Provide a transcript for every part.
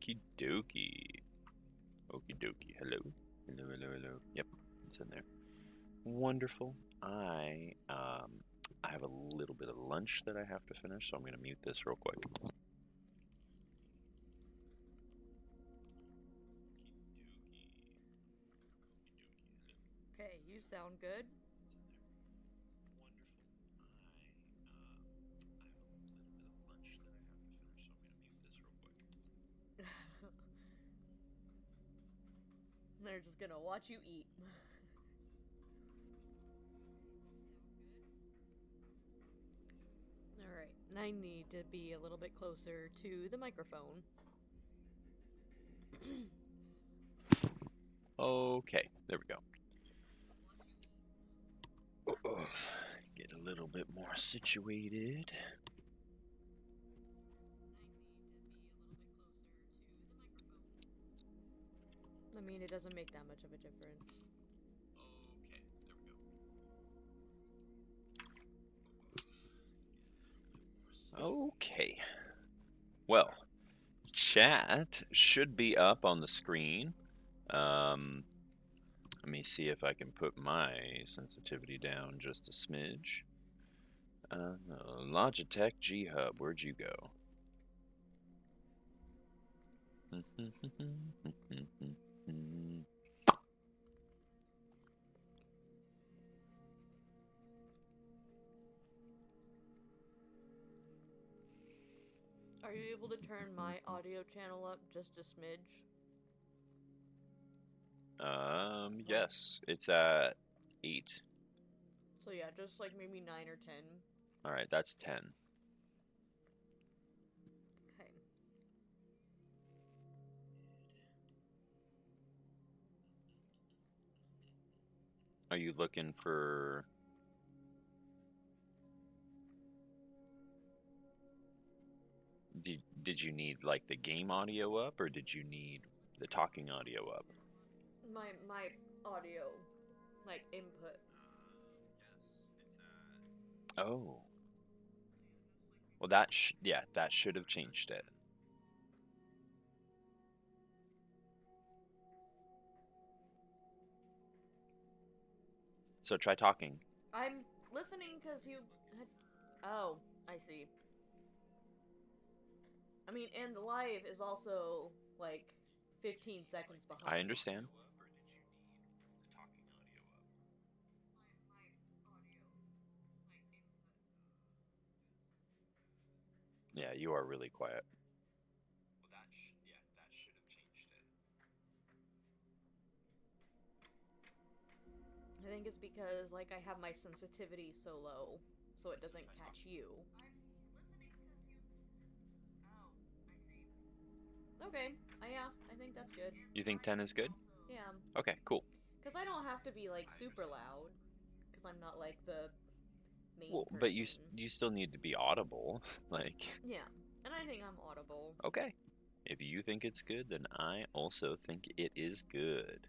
Okie dokie. Okie dokie. Hello. Hello, hello, hello. Yep, it's in there. Wonderful. I have a little bit of lunch that I have to finish, so I'm gonna mute this real quick. Okay, you sound good. They're just gonna watch you eat. Alright, and I need to be a little bit closer to the microphone. Okay, there we go. Get a little bit more situated. I mean, it doesn't make that much of a difference. Okay, there we go. Okay. Well, chat should be up on the screen. Let me see if I can put my sensitivity down just a smidge. Logitech G Hub, where'd you go? Are you able to turn my audio channel up just a smidge? Yes, it's at 8. So yeah, just like maybe 9 or 10. Alright, that's 10. Okay. Are you looking for... Did you need like the game audio up, or did you need the talking audio up? My audio, like, input. Oh. Well, yeah, that should have changed it. So try talking. I'm listening because you had... Oh, I see. I mean, and the live is also, like, 15 seconds behind. I understand. Yeah, you are really quiet. I think it's because, like, I have my sensitivity so low, so it doesn't catch you. Okay, yeah, I think that's good. You think 10 is good? Yeah. Okay, cool. Because I don't have to be, like, super loud, because I'm not, like, the main Well, person. but you still need to be audible, like... Yeah, and I think I'm audible. Okay. If you think it's good, then I also think it is good.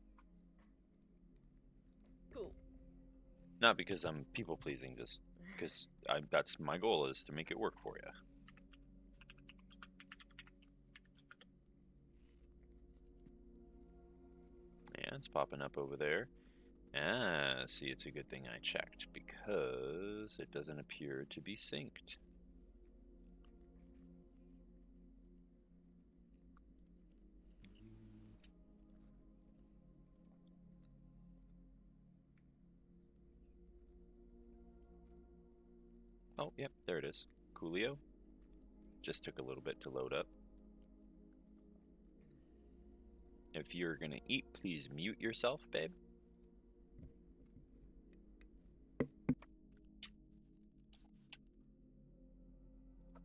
Cool. Not because I'm people-pleasing, just because that's my goal, is to make it work for you. Yeah, it's popping up over there. Ah, see, it's a good thing I checked, because it doesn't appear to be synced. Oh, yep, there it is. Coolio. Just took a little bit to load up. If you're gonna eat, please mute yourself, babe.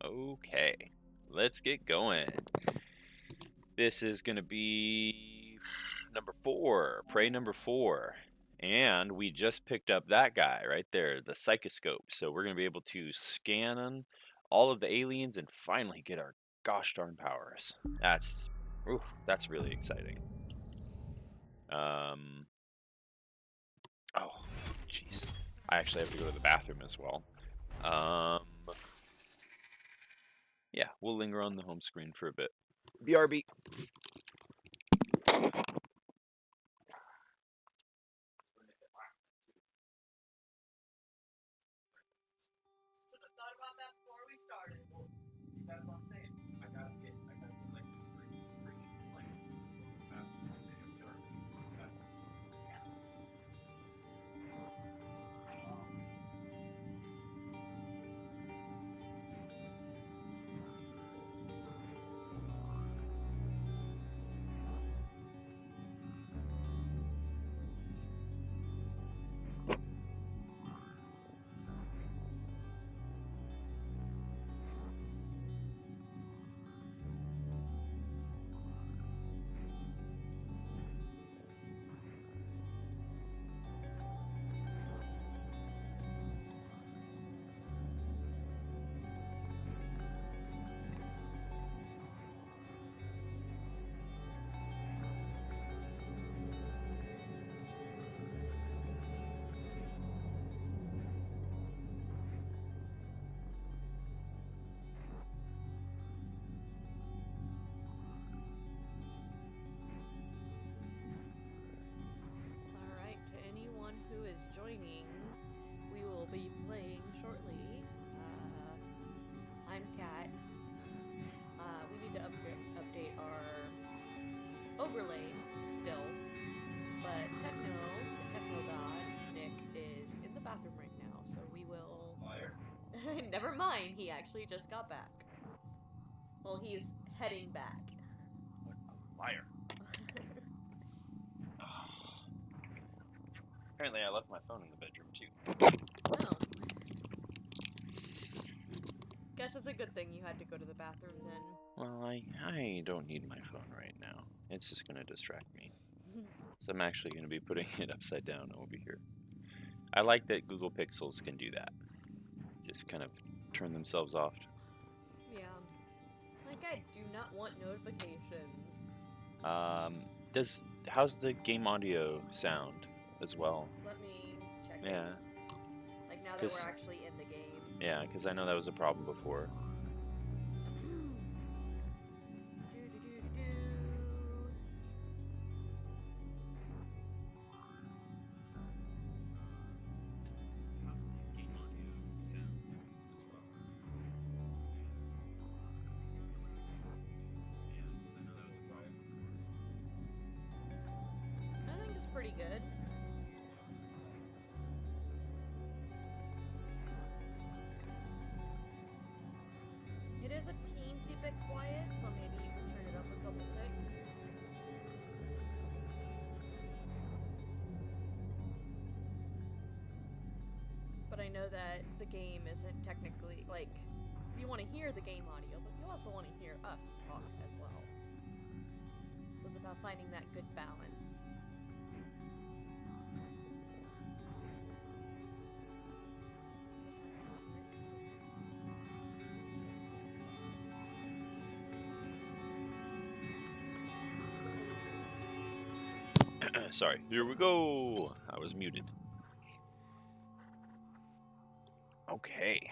Okay, let's get going. This is gonna be number 4, prey number 4. And we just picked up that guy right there, the psychoscope. So we're going to be able to scan all of the aliens and finally get our gosh darn powers. That's really exciting. Oh, jeez. I actually have to go to the bathroom as well. Yeah, we'll linger on the home screen for a bit. BRB. Alright, to anyone who is joining, we will be playing shortly. I'm Kat. We need to update our overlay still, but the Techno God, Nick, is in the bathroom right now, so we will... Liar. Never mind, he actually just got back. Well, he's heading back. Liar. Apparently I left my phone in the bedroom too. Oh. Guess it's a good thing you had to go to the bathroom then. Well, I don't need my phone right now. It's just going to distract me. So I'm actually going to be putting it upside down over here. I like that Google Pixels can do that. Just kind of turn themselves off. Yeah. Like, I do not want notifications. How's the game audio sound as well? Let me check it. Yeah. Like, now that 'Cause- we're actually in the game. Yeah, because I know that was a problem before. I think it's pretty good. It is a teensy bit quiet, so maybe you can turn it up a couple ticks. But I know that the game isn't technically, like, you want to hear the game audio, but you also want to hear us talk as well. So it's about finding that good balance. Sorry. Here we go. I was muted. Okay.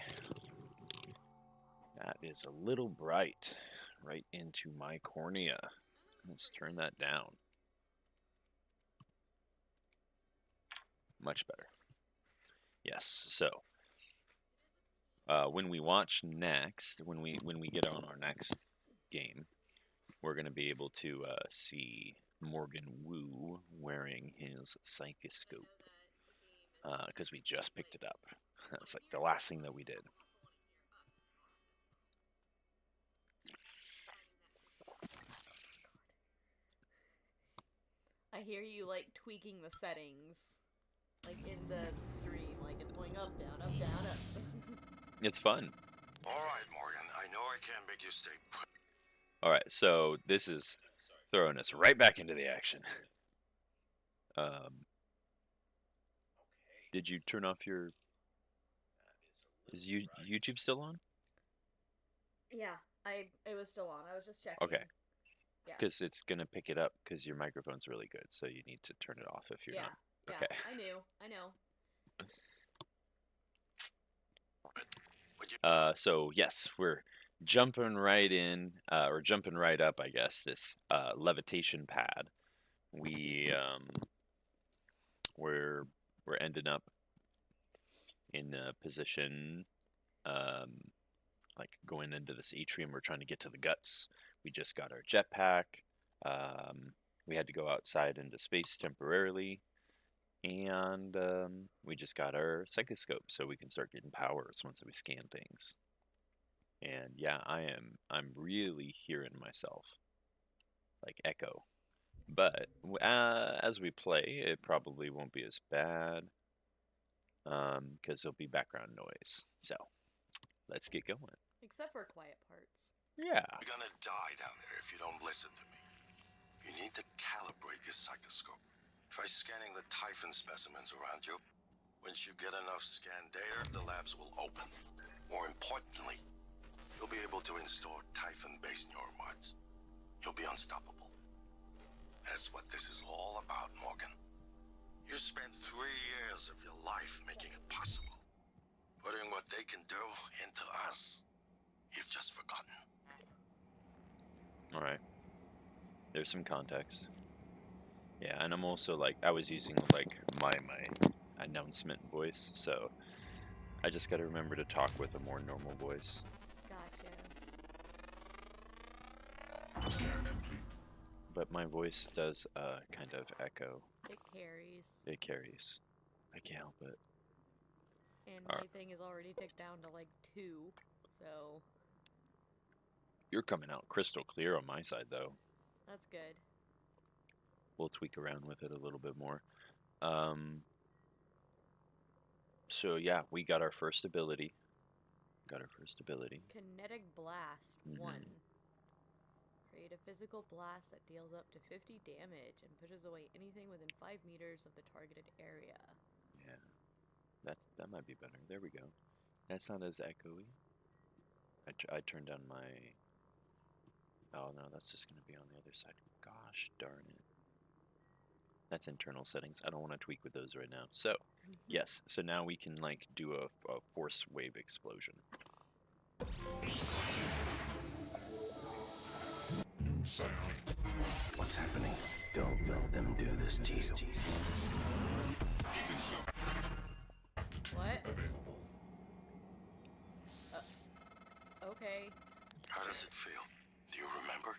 That is a little bright right into my cornea. Let's turn that down. Much better. Yes. So when we watch next, when we get on our next game, we're going to be able to see Morgan Wu wearing his psychoscope because we just picked it up. It's like the last thing that we did. I hear you, like, tweaking the settings. Like, in the stream. Like, it's going up, down, up, down, up. It's fun. All right, Morgan. I know I can't make you stay put. All right, so this is throwing us right back into the action. Did you turn off your... Is YouTube still on? Yeah, it was still on. I was just checking. Okay. Yeah. Because it's going to pick it up because your microphone's really good, so you need to turn it off if you're not. Yeah, Okay. I know. So yes, we're jumping right in, or jumping right up, I guess, this levitation pad. We're we're ending up in a position, um, like going into this atrium. We're trying to get to the guts. We just got our jetpack. Um, we had to go outside into space temporarily, and we just got our psychoscope so we can start getting powers once we scan things. And yeah, I'm really hearing myself like echo. But as we play, it probably won't be as bad because there'll be background noise. So let's get going. Except for quiet parts. Yeah. You're gonna die down there if you don't listen to me. You need to calibrate your psychoscope. Try scanning the Typhon specimens around you. Once you get enough scan data, the labs will open. More importantly, you'll be able to install Typhon-based neuromods. You'll be unstoppable. That's what this is all about, Morgan. You spent 3 years of your life making it possible. Putting what they can do into us. You've just forgotten. All right. There's some context. Yeah, and I'm also like I was using like my announcement voice, so I just got to remember to talk with a more normal voice. Gotcha. But my voice does kind of echo. It carries. It carries. I can't help it. And my thing is already ticked down to like 2, so You're coming out crystal clear on my side, though. that's good. We'll tweak around with it a little bit more. So yeah, we got our first ability. Kinetic Blast 1. Mhm. Create a physical blast that deals up to 50 damage and pushes away anything within 5 meters of the targeted area. Yeah, that might be better. There we go. That's not as echoey. I turned down my... Oh no, that's just going to be on the other side. Gosh darn it. That's internal settings. I don't want to tweak with those right now. So, yes. So now we can like do a force wave explosion. What's happening? Don't let them do this to you. What? Okay. How does it feel? Do you remember?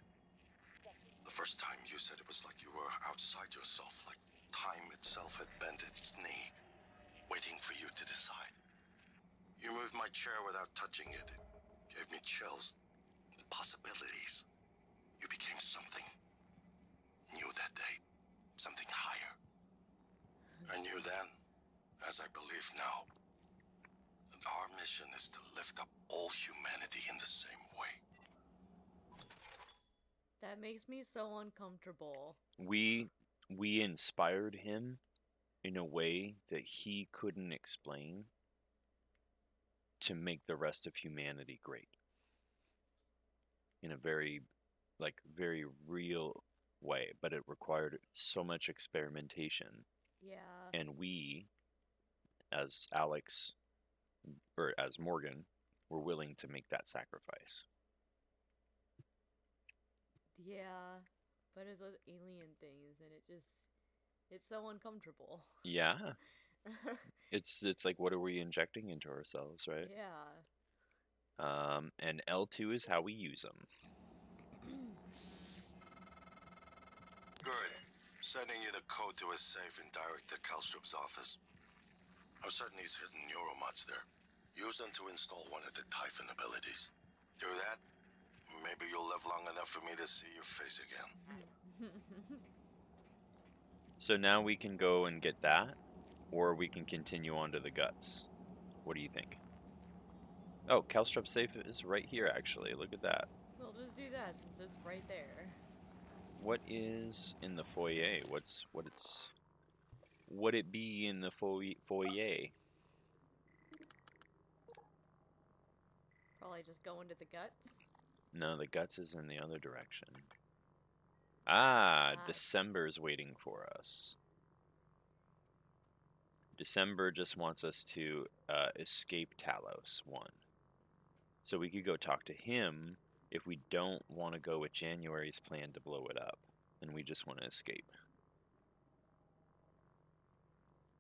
The first time you said it was like you were outside yourself, like time itself had bent its knee, waiting for you to decide. You moved my chair without touching it. It gave me chills. The possibilities. You became something new that day. Something higher. I knew then, as I believe now, that our mission is to lift up all humanity in the same way. That makes me so uncomfortable. We inspired him in a way that he couldn't explain to make the rest of humanity great. In a very real way, but it required so much experimentation. Yeah. And we, as Alex, or as Morgan, were willing to make that sacrifice. Yeah. But it's those alien things, and it's so uncomfortable. Yeah. It's like, what are we injecting into ourselves, right? Yeah. And L2 is how we use them. Good. Sending you the code to his safe in Director Kalstrup's office. I'm certain he's hidden neuromods there. Use them to install one of the Typhon abilities. Do that, maybe you'll live long enough for me to see your face again. So now we can go and get that, or we can continue on to the guts. What do you think? Oh, Kalstrup's safe is right here, actually. Look at that. We'll just do that since it's right there. What is in the foyer? Would it be in the foyer? Probably just go into the guts. No, the guts is in the other direction. December's waiting for us. December just wants us to escape Talos 1. So we could go talk to him if we don't want to go with January's plan to blow it up, and we just want to escape.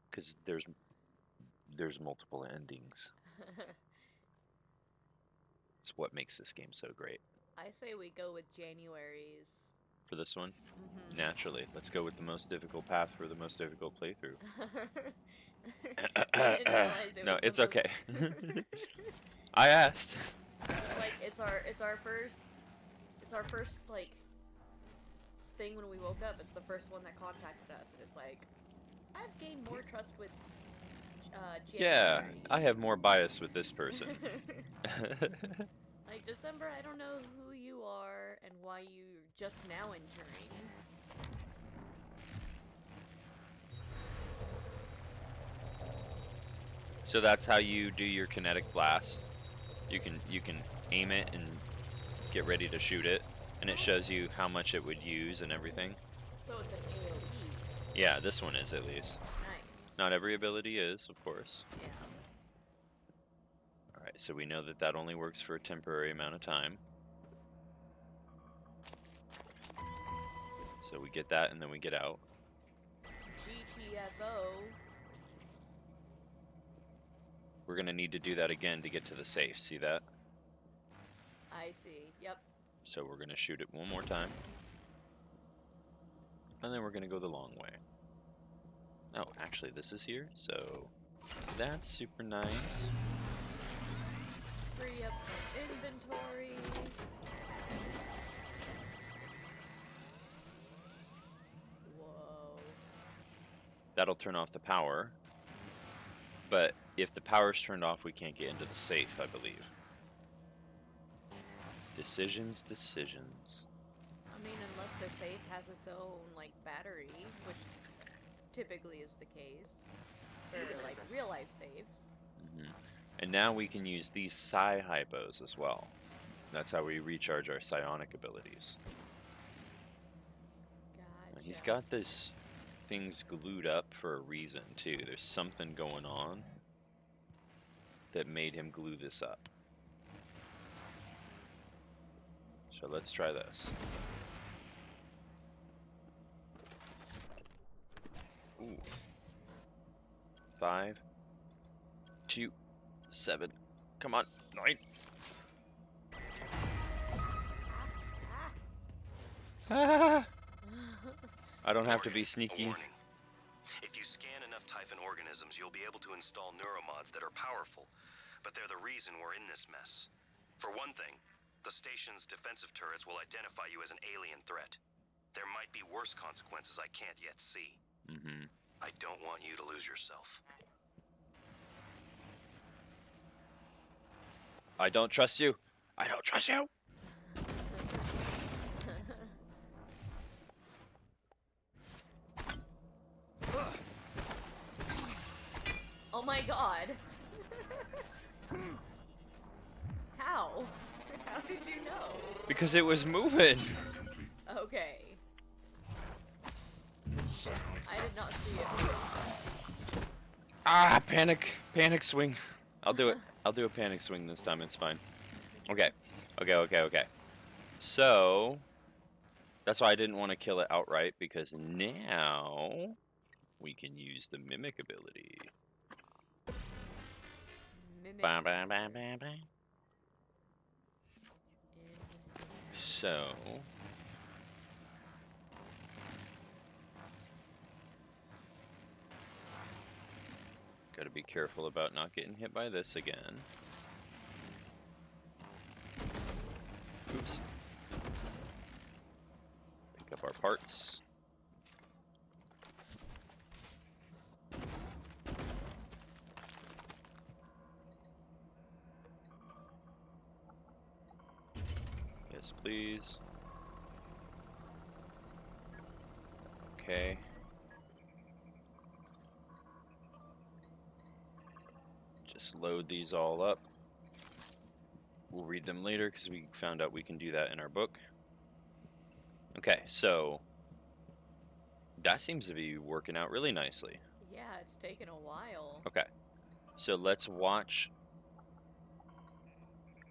Because there's multiple endings. It's what makes this game so great. I say we go with January's. For this one? Mm-hmm. Naturally. Let's go with the most difficult path for the most difficult playthrough. I didn't realize it No, was it's supposed- okay. I asked. Like it's our first like thing when we woke up. It's the first one that contacted us, and it's like I've gained more trust with Yeah, January. I have more bias with this person. Like December, I don't know who you are and why you're just now entering. So that's how you do your kinetic blast. You can aim it and get ready to shoot it, and it shows you how much it would use and everything. So it's an AoE. Yeah, this one is at least. Nice. Not every ability is, of course. Yeah. Alright, so we know that that only works for a temporary amount of time. So we get that and then we get out. GTFO. We're going to need to do that again to get to the safe. See that? I see. Yep. So we're going to shoot it one more time. And then we're going to go the long way. Oh, actually this is here, so that's super nice. Free up some inventory. Whoa. That'll turn off the power. But if the power's turned off, we can't get into the safe, I believe. Decisions. I mean, unless the safe has its own, like, battery, which typically is the case for, like, real-life saves. Mm-hmm. And now we can use these Psi-hypos as well. That's how we recharge our psionic abilities. Gotcha. He's got this things glued up for a reason, too. There's something going on that made him glue this up. So let's try this. Ooh. 5, 2, 7. Come on, 9. Ah! I don't have to be sneaky. Warning. If you scan enough Typhon organisms, you'll be able to install neuromods that are powerful, but they're the reason we're in this mess. For one thing, the station's defensive turrets will identify you as an alien threat. There might be worse consequences I can't yet see. Mm-hmm. I don't want you to lose yourself. I don't trust you. I don't trust you. Oh my god. How? How did you know? Because it was moving. Okay. I did not see it. Ah, panic swing. I'll do it. I'll do a panic swing this time. It's fine. Okay. So that's why I didn't want to kill it outright, because now we can use the mimic ability. Mimic. Bam, bam, bam, bam, bam. So gotta be careful about not getting hit by this again. Oops. Pick up our parts. Yes, please. Okay. Just load these all up. We'll read them later because we found out we can do that in our book. Okay, so that seems to be working out really nicely. Yeah, it's taken a while. Okay, so let's watch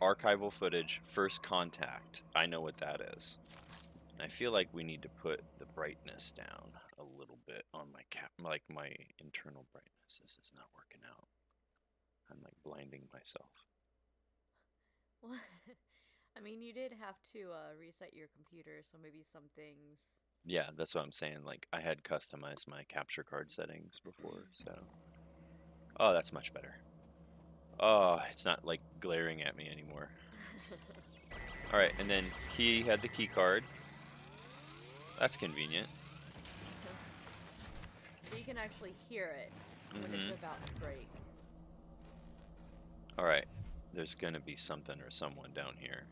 Archival footage, first contact. I know what that is. I feel like we need to put the brightness down a little bit on my like my internal brightness. This is not working out. I'm like blinding myself. Well, I mean, you did have to reset your computer, so maybe some things. Yeah, that's what I'm saying. Like I had customized my capture card settings before, so. Oh, that's much better. Oh, it's not like glaring at me anymore. All right, and then he had the key card. That's convenient. So you can actually hear it when it's about to break. All right, there's gonna be something or someone down here.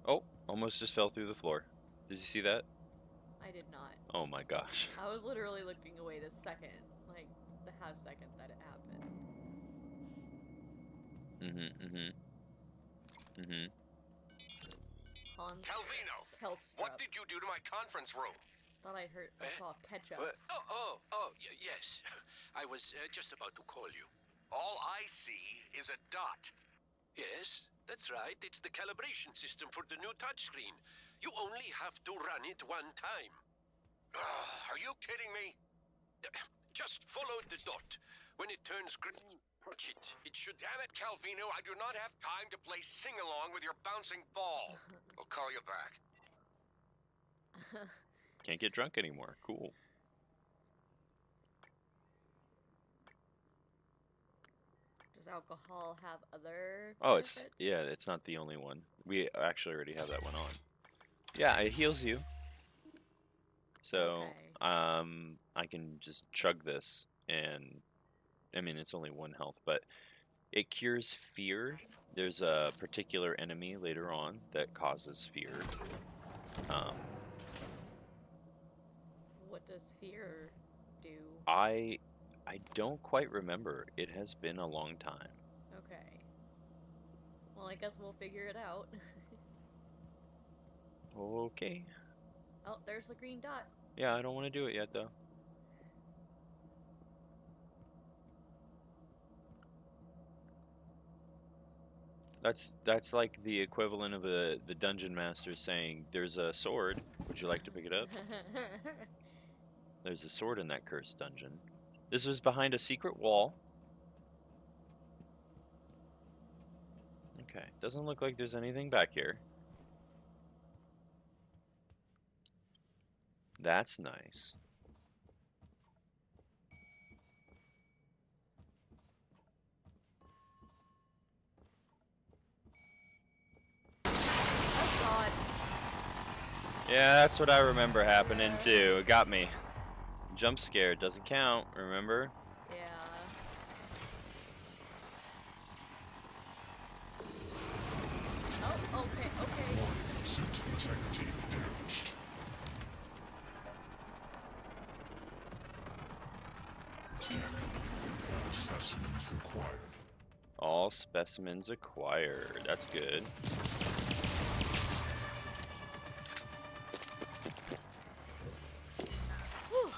Oh, almost just fell through the floor. Did you see that? I did not. Oh my gosh. I was literally looking away the second, like the half second that it happened. Calvino, what did you do to my conference room? Thought I saw ketchup. Yes. I was just about to call you. All I see is a dot. Yes, that's right. It's the calibration system for the new touchscreen. You only have to run it one time. Are you kidding me? Just follow the dot. When it turns green, touch it. It should... Damn it, Calvino. I do not have time to play sing-along with your bouncing ball. I'll call you back. Can't get drunk anymore. Cool. Does alcohol have other benefits? benefits? It's not the only one. We actually already have that one on. Yeah, it heals you. So, okay. I can just chug this, and I mean it's only 1 health, but it cures fear. There's a particular enemy later on that causes fear. What does fear do? I don't quite remember. It has been a long time. Okay. Well, I guess we'll figure it out. Okay. Oh, there's the green dot. Yeah, I don't want to do it yet though. That's like the equivalent of the dungeon master saying, "There's a sword. Would you like to pick it up?" There's a sword in that cursed dungeon. This was behind a secret wall. Okay, doesn't look like there's anything back here. That's nice. Oh god. Yeah, that's what I remember happening too. It got me. Jump scare doesn't count, remember? Yeah. Oh, okay, okay. Suit integrity damaged. Specimens required. All specimens acquired. That's good. Whew.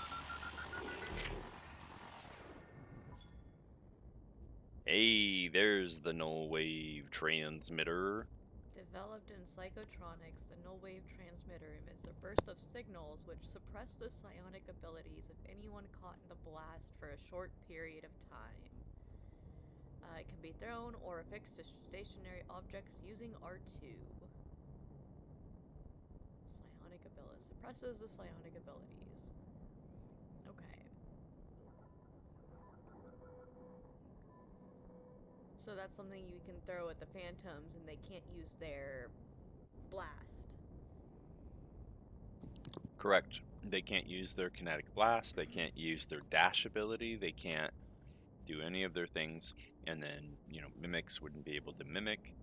Hey, there's the null wave transmitter. Developed in psychotronics, the null wave transmitter emits a burst of signals which suppress the psionic abilities of anyone caught in the blast for a short period of time. It can be thrown or affixed to stationary objects using R2. Psionic ability. Suppresses the psionic abilities. Okay. So that's something you can throw at the phantoms and they can't use their blast. Correct. They can't use their kinetic blast. They can't use their dash ability. They can't do any of their things. And then, mimics wouldn't be able to mimic.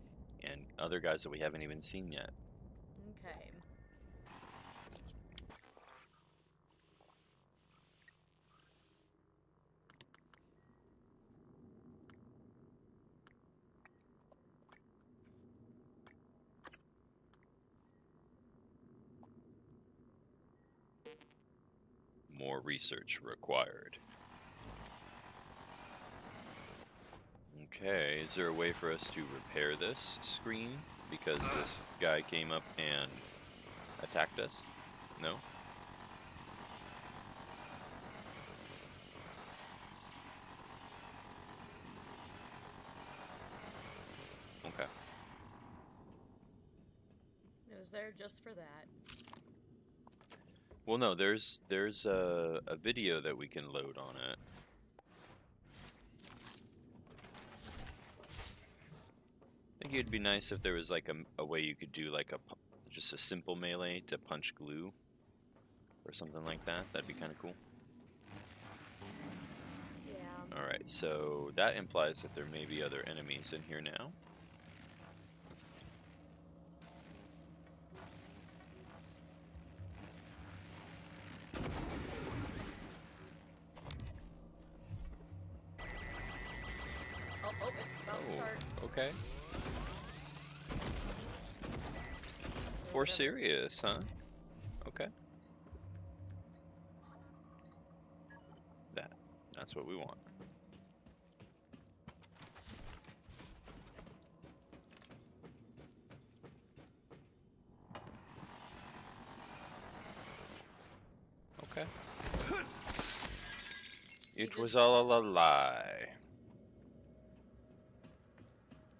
And other guys that we haven't even seen yet. Okay. More research required. Okay, is there a way for us to repair this screen? Because this guy came up and attacked us? No? Okay. It was there just for that. Well, no, there's a video that we can load on it. I think it'd be nice if there was like a way you could do like just a simple melee to punch glue or something like that. That'd be kind of cool. Yeah. Alright, so that implies that there may be other enemies in here now. Oh, it's about to start. Okay. For serious, huh? Okay. That's what we want. Okay. It was all a lie.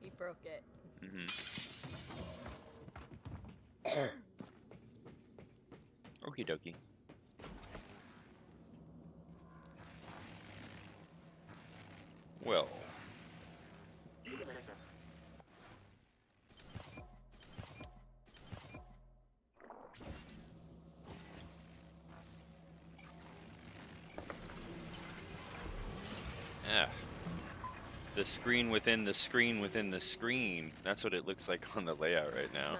He broke it. Okie dokie. Well. Ah. The screen within the screen within the screen. That's what it looks like on the layout right now.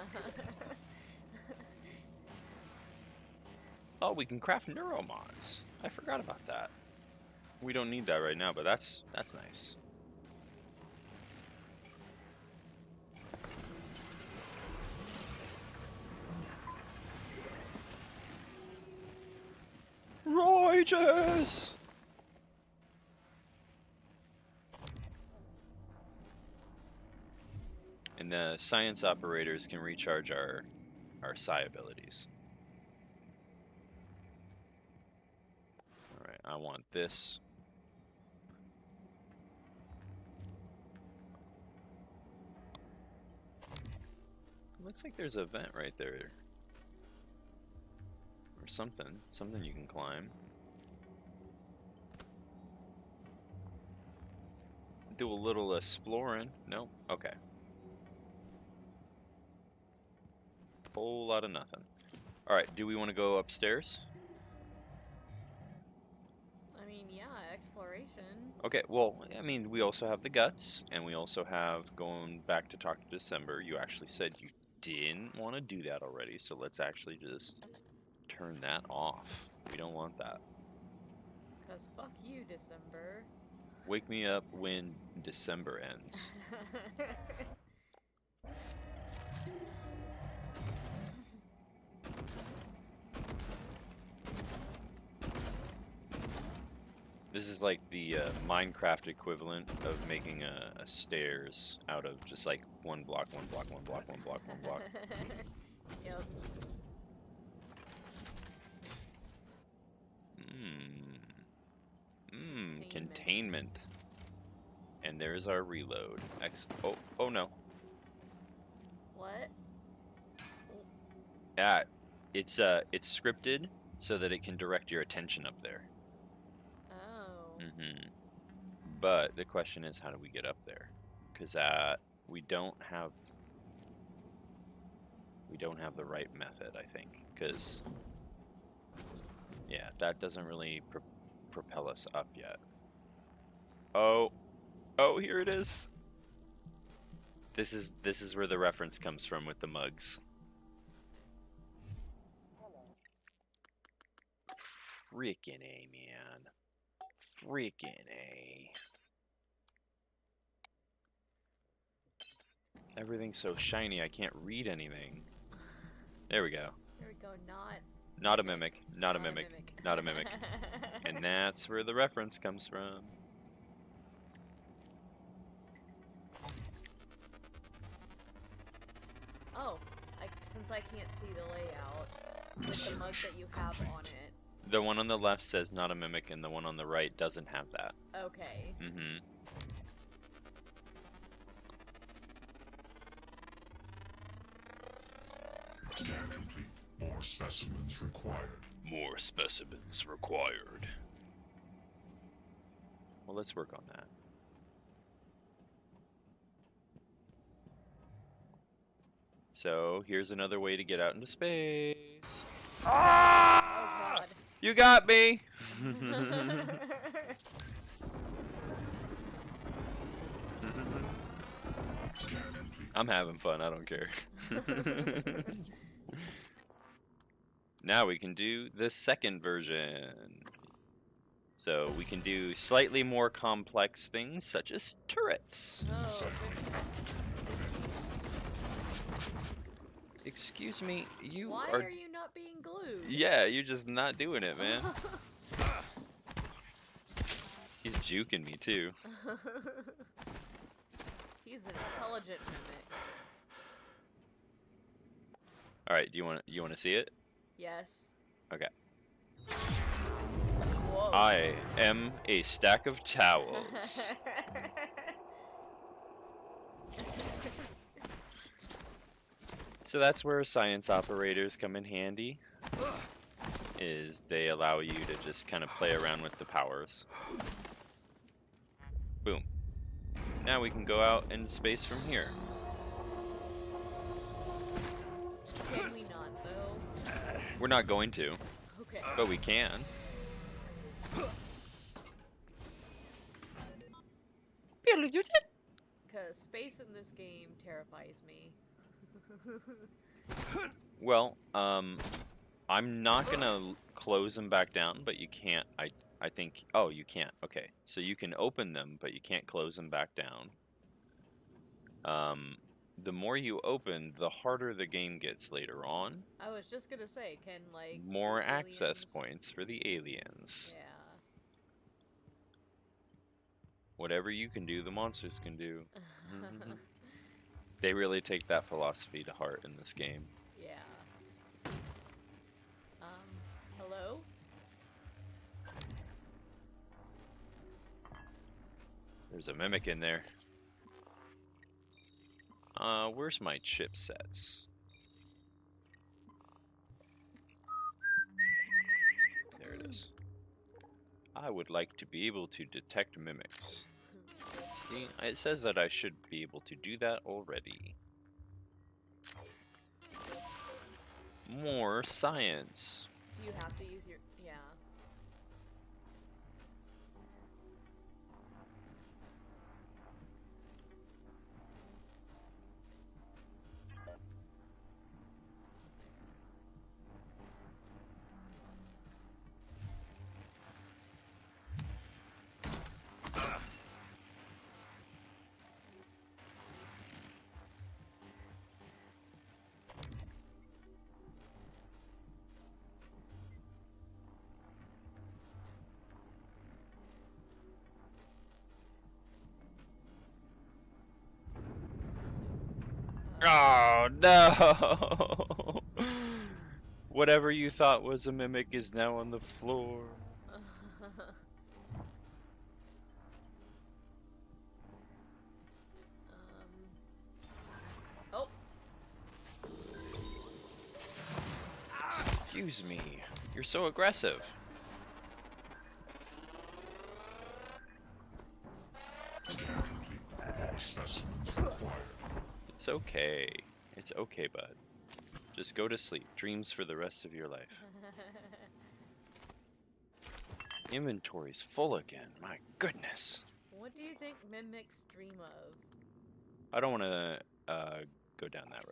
Oh, we can craft neuromods. I forgot about that. We don't need that right now, but that's nice. Righteous! And the science operators can recharge our Psi abilities. Alright, I want this. Looks like there's a vent right there. Or something. Something you can climb. Do a little exploring. Nope. Okay. Whole lot of nothing. Alright, do we want to go upstairs? I mean, yeah, exploration. Okay, well, I mean, we also have the guts, and we also have going back to talk to December. You actually said you didn't want to do that already, so let's actually just turn that off. We don't want that. 'Cause fuck you, December. Wake me up when December ends. This is like the Minecraft equivalent of making a stairs out of just like one block, one block, one block, one block, one block. Yep. Containment. And there's our reload. Oh no. What? Yeah, it's scripted so that it can direct your attention up there. Oh. But the question is, how do we get up there? Because we don't have the right method, I think. Because yeah, that doesn't really propel us up yet. Oh, here it is. This is where the reference comes from with the mugs. Freaking A, man. Freaking A. Everything's so shiny, I can't read anything. There we go. There we go, Not a mimic, not a mimic, not a mimic. And that's where the reference comes from. Oh, since I can't see the layout with the mug that you have on it. The one on the left says not a mimic, and the one on the right doesn't have that. Okay. Mm-hmm. Scan complete. More specimens required. More specimens required. Well, let's work on that. So, here's another way to get out into space. Oh god. You got me! I'm having fun, I don't care. Now we can do the second version. So we can do slightly more complex things, such as turrets. Oh, Excuse me, you why are... are you not being glued? Yeah, you're just not doing it, man. He's juking me, too. He's an intelligent mimic. Alright, do you want to see it? Yes. Okay. Whoa. I am a stack of towels. So that's where science operators come in handy, is they allow you to just kind of play around with the powers. Boom. Now we can go out in space from here. Can we not, though? We're not going to, Okay. but we can. Because space in this game terrifies me. Well, I'm not gonna close them back down, but you can't. I think. Oh, you can't. Okay, so you can open them, but you can't close them back down. The more you open, the harder the game gets later on. I was just gonna say, can like More the access aliens- points for the aliens. Yeah. Whatever you can do, the monsters can do. They really take that philosophy to heart in this game. Yeah. Hello? There's a mimic in there. Where's my chipsets? There it is. I would like to be able to detect mimics. See, it says that I should be able to do that already. More science. Do you have to use your... Yeah. Oh no! Whatever you thought was a mimic is now on the floor. Oh. Excuse me. You're so aggressive. Scan complete. More specimens required. It's okay. It's okay, bud. Just go to sleep. Dreams for the rest of your life. Inventory's full again. My goodness. What do you think mimics dream of? I don't want to go down that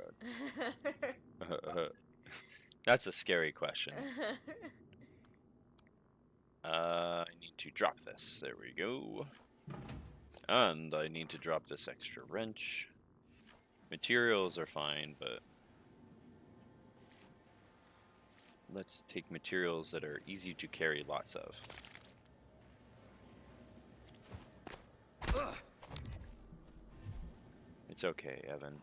road. That's a scary question. I need to drop this. There we go. And I need to drop this extra wrench. Materials are fine, but let's take materials that are easy to carry lots of. It's okay, Evan.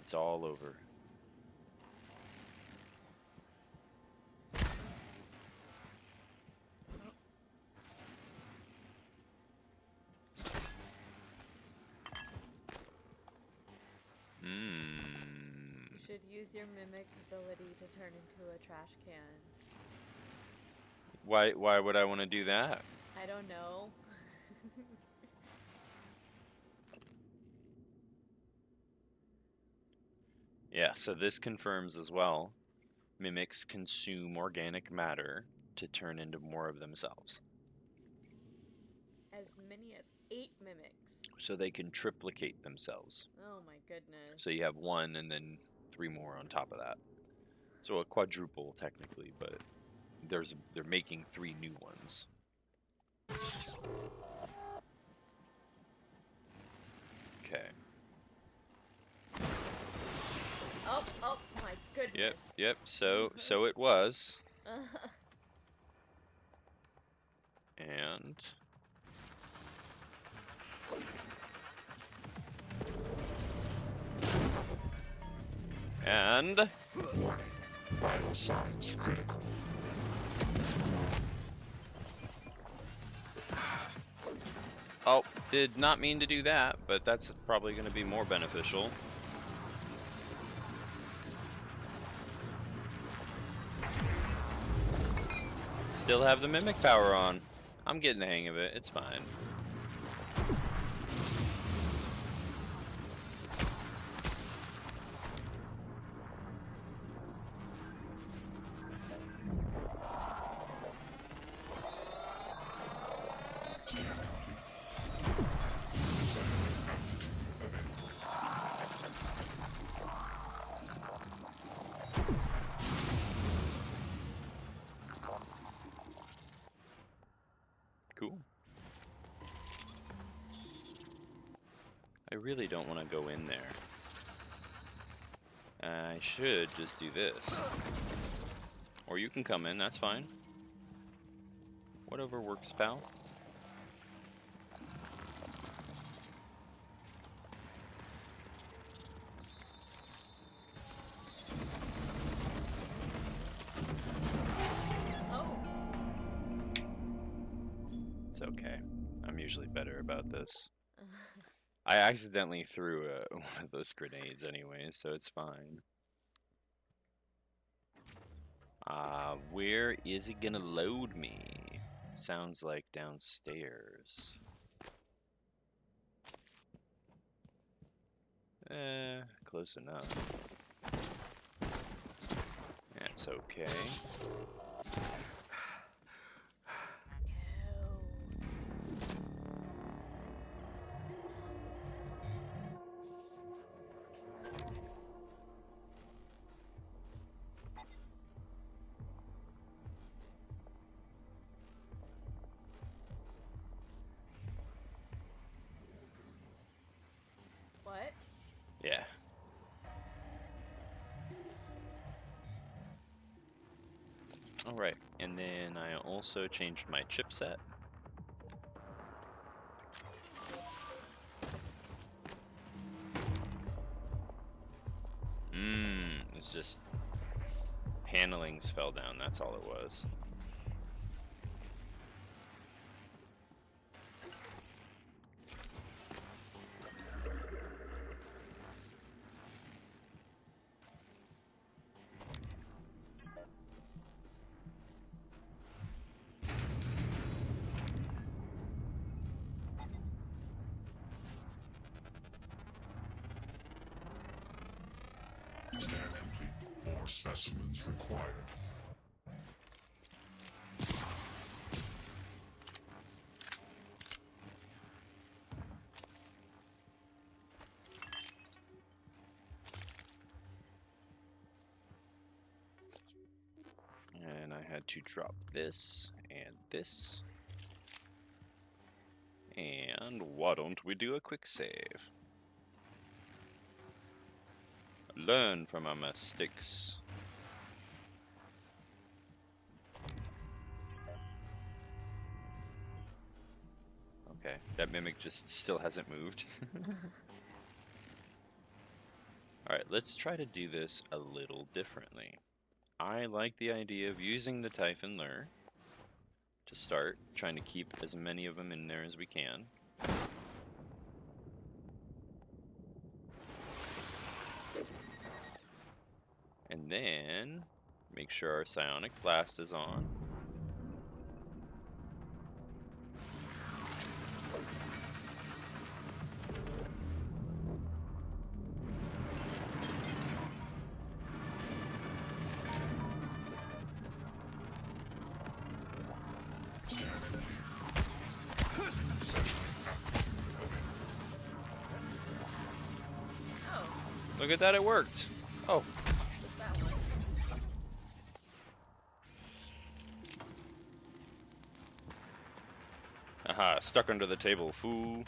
It's all over. You should use your mimic ability to turn into a trash can. Why would I want to do that? I don't know. Yeah, so this confirms as well. Mimics consume organic matter to turn into more of themselves. As many as 8 mimics. So they can triplicate themselves. Oh my goodness. So you have 1 and then 3 more on top of that. So a quadruple technically, but they're making 3 new ones. Okay. Oh my goodness. Yep. So it was. And Warning. Vital signs critical. oh, did not mean to do that, but that's probably going to be more beneficial. Still have the mimic power on. I'm getting the hang of it. It's fine. Cool. I really don't want to go in there. I should just do this. Or you can come in, that's fine. Whatever works, pal. It's okay. I'm usually better about this. I accidentally threw one of those grenades anyway, so it's fine. Where is it gonna load me? Sounds like downstairs. Close enough. That's okay. What? Yeah. Alright, and then I also changed my chipset. It's just panelings fell down, that's all it was. Scan complete. More specimens required. And I had to drop this and this. And why don't we do a quick save? Learn from our mistakes. Okay, that mimic just still hasn't moved. Alright, let's try to do this a little differently. I like the idea of using the Typhon Lure to start, trying to keep as many of them in there as we can. And then make sure our psionic blast is on. Oh, Look at that, it worked. Oh, just that one. aha, stuck under the table, fool.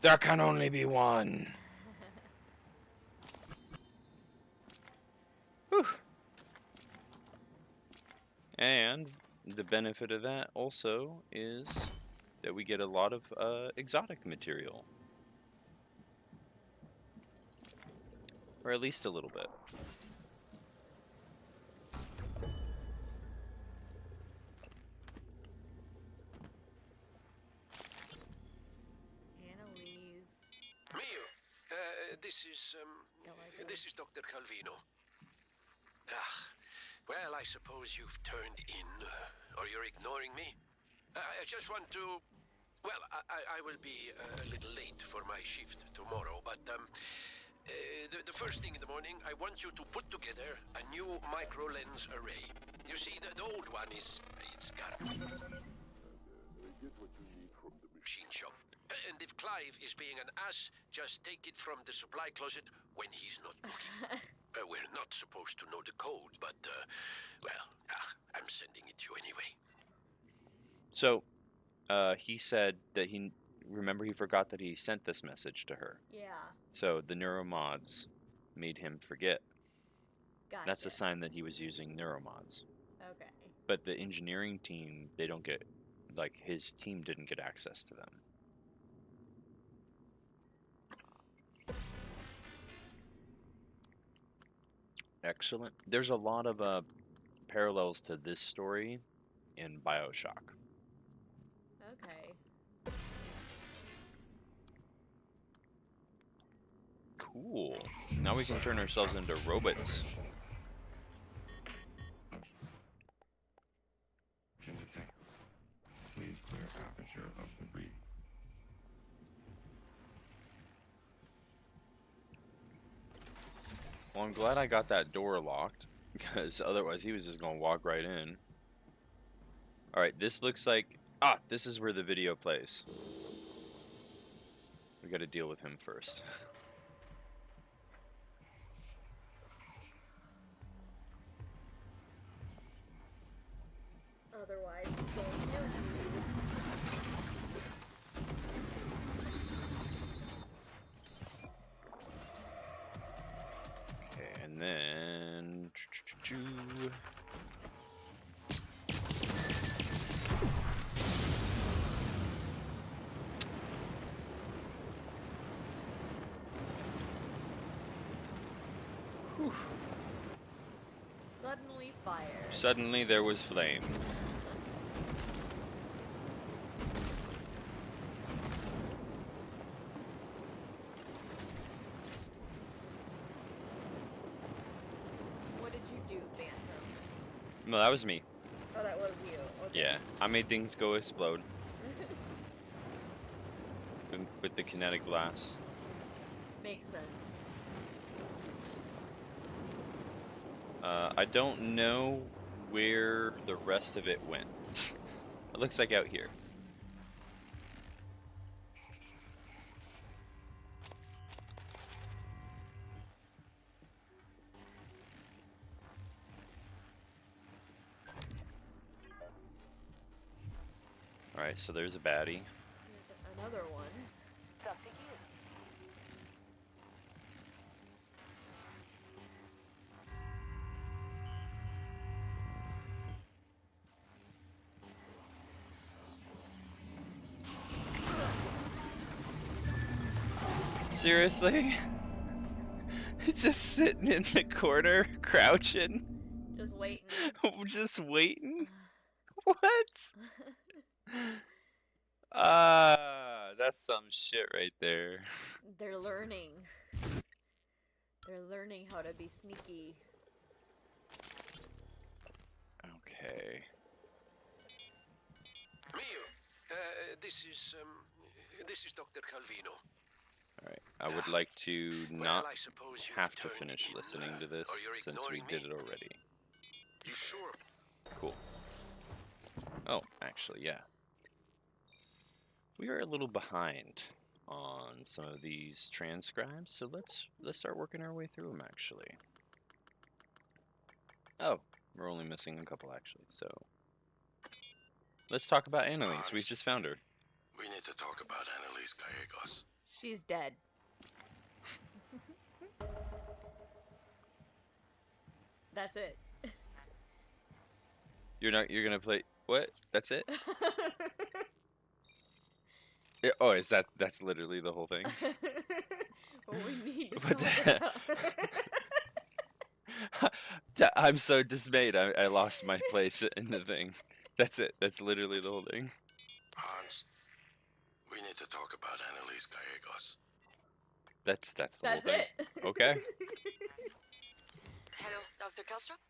There can only be one. Whew. And the benefit of that also is that we get a lot of exotic material. Or at least a little bit. Annalise. Mio, this is Dr. Calvino. Well, I suppose you've turned in, or you're ignoring me. I just want to... Well, I will be a little late for my shift tomorrow, but the first thing in the morning, I want you to put together a new micro-lens array. You see, the old one is... it's garbage. Get what you need from the machine shop. And if Clive is being an ass, just take it from the supply closet when he's not looking. We're not supposed to know the code, but, I'm sending it to you anyway. So, he said that remember he forgot that he sent this message to her. Yeah. So the neuromods made him forget. Gotcha. That's a sign that he was using neuromods. Okay. But the engineering team, they don't get, like, his team didn't get access to them. Excellent. There's a lot of parallels to this story in BioShock. Okay. Cool. Now we can turn ourselves into robots. Please clear aperture of debris. Well, I'm glad I got that door locked, because otherwise he was just going to walk right in. Alright, this looks like... Ah, this is where the video plays. We got to deal with him first. Otherwise, don't kill you. Okay, and then... Whew. Suddenly fire. Suddenly there was flame. What did you do, Phantom? No, that was me. Oh, that was you. Okay. Yeah, I made things go explode. With the kinetic blast. Makes sense. I don't know where the rest of it went. It looks like out here. Alright, so there's a baddie. Here's another one. Seriously? Just sitting in the corner, crouching, Just waiting. just waiting? What? That's some shit right there. They're learning. They're learning how to be sneaky. Okay. Mio, this is Dr. Calvino. Alright. I would like to not I suppose you've have to turned finish in, listening to this or you're since we ignoring did me? it already. You sure? Cool. Oh, actually, yeah. We are a little behind on some of these transcribes, so let's start working our way through them actually. Oh, we're only missing a couple actually, so let's talk about Annalise. We just found her. We need to talk about Annalise Gallegos. She's dead. That's it. You're gonna play what? That's it? Yeah, oh, that's literally the whole thing? Well, we need to What look the- it up. I'm so dismayed. I lost my place in the thing. That's it. That's literally the whole thing. Hans, we need to talk about Annalise Gallegos. That's the That's whole thing. it. Okay. Hello, Dr. Kelstrom?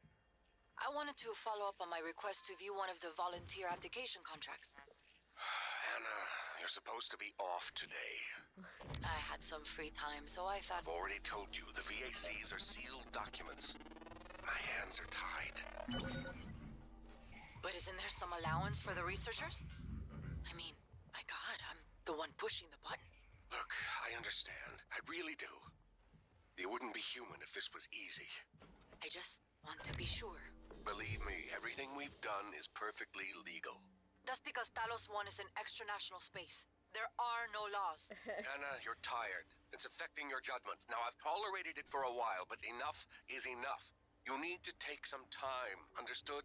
I wanted to follow up on my request to view one of the volunteer abdication contracts. Anna, you're supposed to be off today. I had some free time, so I thought... I've already told you, the VACs are sealed documents. My hands are tied. But isn't there some allowance for the researchers? I mean, my God, I'm the one pushing the button. Look, I understand. I really do. You wouldn't be human if this was easy. I just want to be sure. Believe me, everything we've done is perfectly legal. That's because Talos 1 is an extra-national space. There are no laws. Anna, you're tired. It's affecting your judgment. Now, I've tolerated it for a while, but enough is enough. You need to take some time, understood?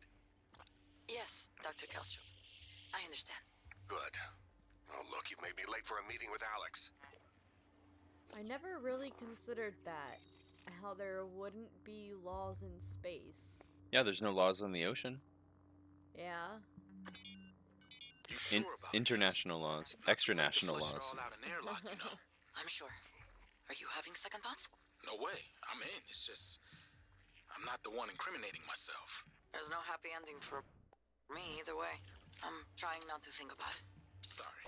Yes, Dr. Kelstrom. I understand. Good. Oh, look, you've made me late for a meeting with Alex. I never really considered that. How there wouldn't be laws in space. Yeah, there's no laws on the ocean. Yeah. You sure about International laws, extra-national Flush it laws. all out in airlock, you know. I'm sure. Are you having second thoughts? No way. I'm in. It's just, I'm not the one incriminating myself. There's no happy ending for me either way. I'm trying not to think about it. Sorry.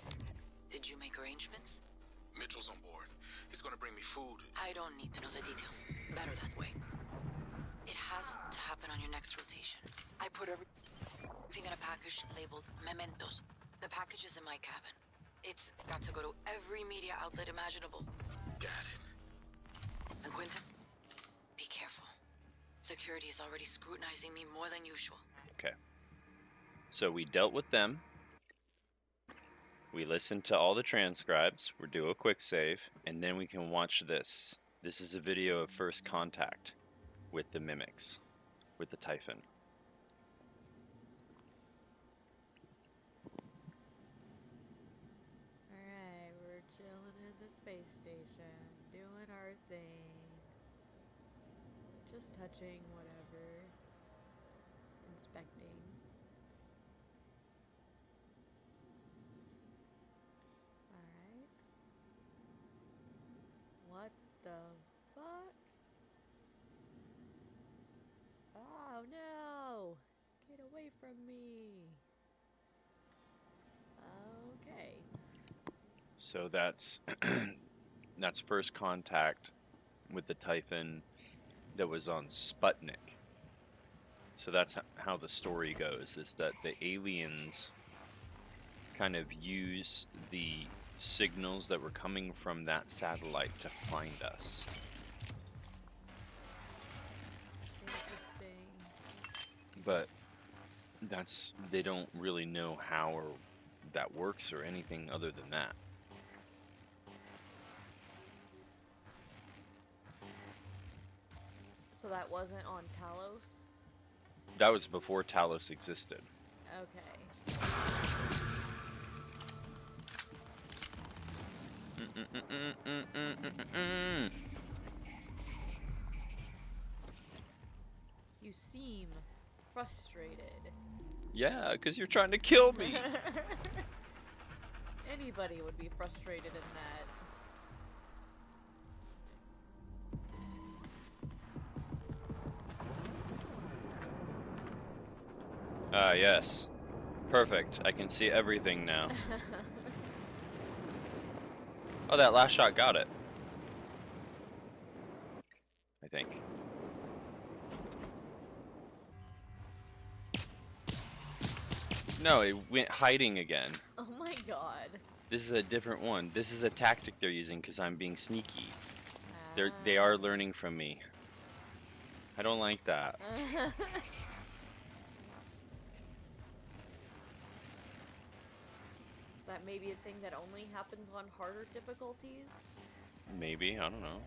Did you make arrangements? Mitchell's on board. He's gonna bring me food. I don't need to know the details. Better that way. It has to happen on your next rotation. I put everything in a package labeled mementos. The package is in my cabin. It's got to go to every media outlet imaginable. Got it. And Quentin, be careful. Security is already scrutinizing me more than usual. Okay. So we dealt with them. We listened to all the transcribes. We'll do a quick save, and then we can watch this. This is a video of first contact with the mimics, with the Typhon. Alright, we're chilling in the space station, doing our thing. Just touching whatever. Inspecting. Alright. What the fuck? Oh no! Get away from me! Okay. So that's that's first contact with the Typhon that was on Sputnik. So that's how the story goes, is that the aliens kind of used the signals that were coming from that satellite to find us. Interesting. But they don't really know how or that works or anything other than that. So that wasn't on Talos? That was before Talos existed. Okay. You seem frustrated. Yeah, because you're trying to kill me. Anybody would be frustrated in that. Ah, yes. Perfect. I can see everything now. Oh, that last shot got it. I think. No, it went hiding again. Oh my god. This is a different one. This is a tactic they're using because I'm being sneaky. They are learning from me. I don't like that. Is that maybe a thing that only happens on harder difficulties? Maybe, I don't know.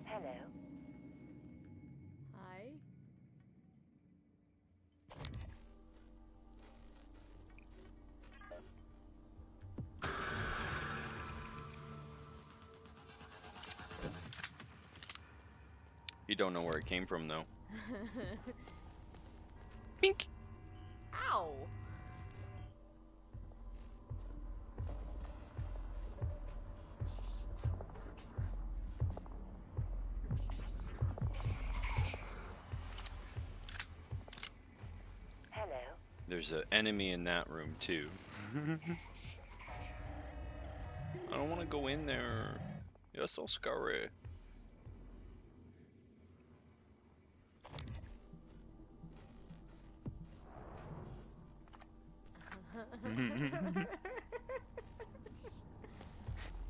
Hello. Hi. You don't know where it came from, though. Pink. Ow! Hello. There's an enemy in that room, too. I don't want to go in there. You're so scary.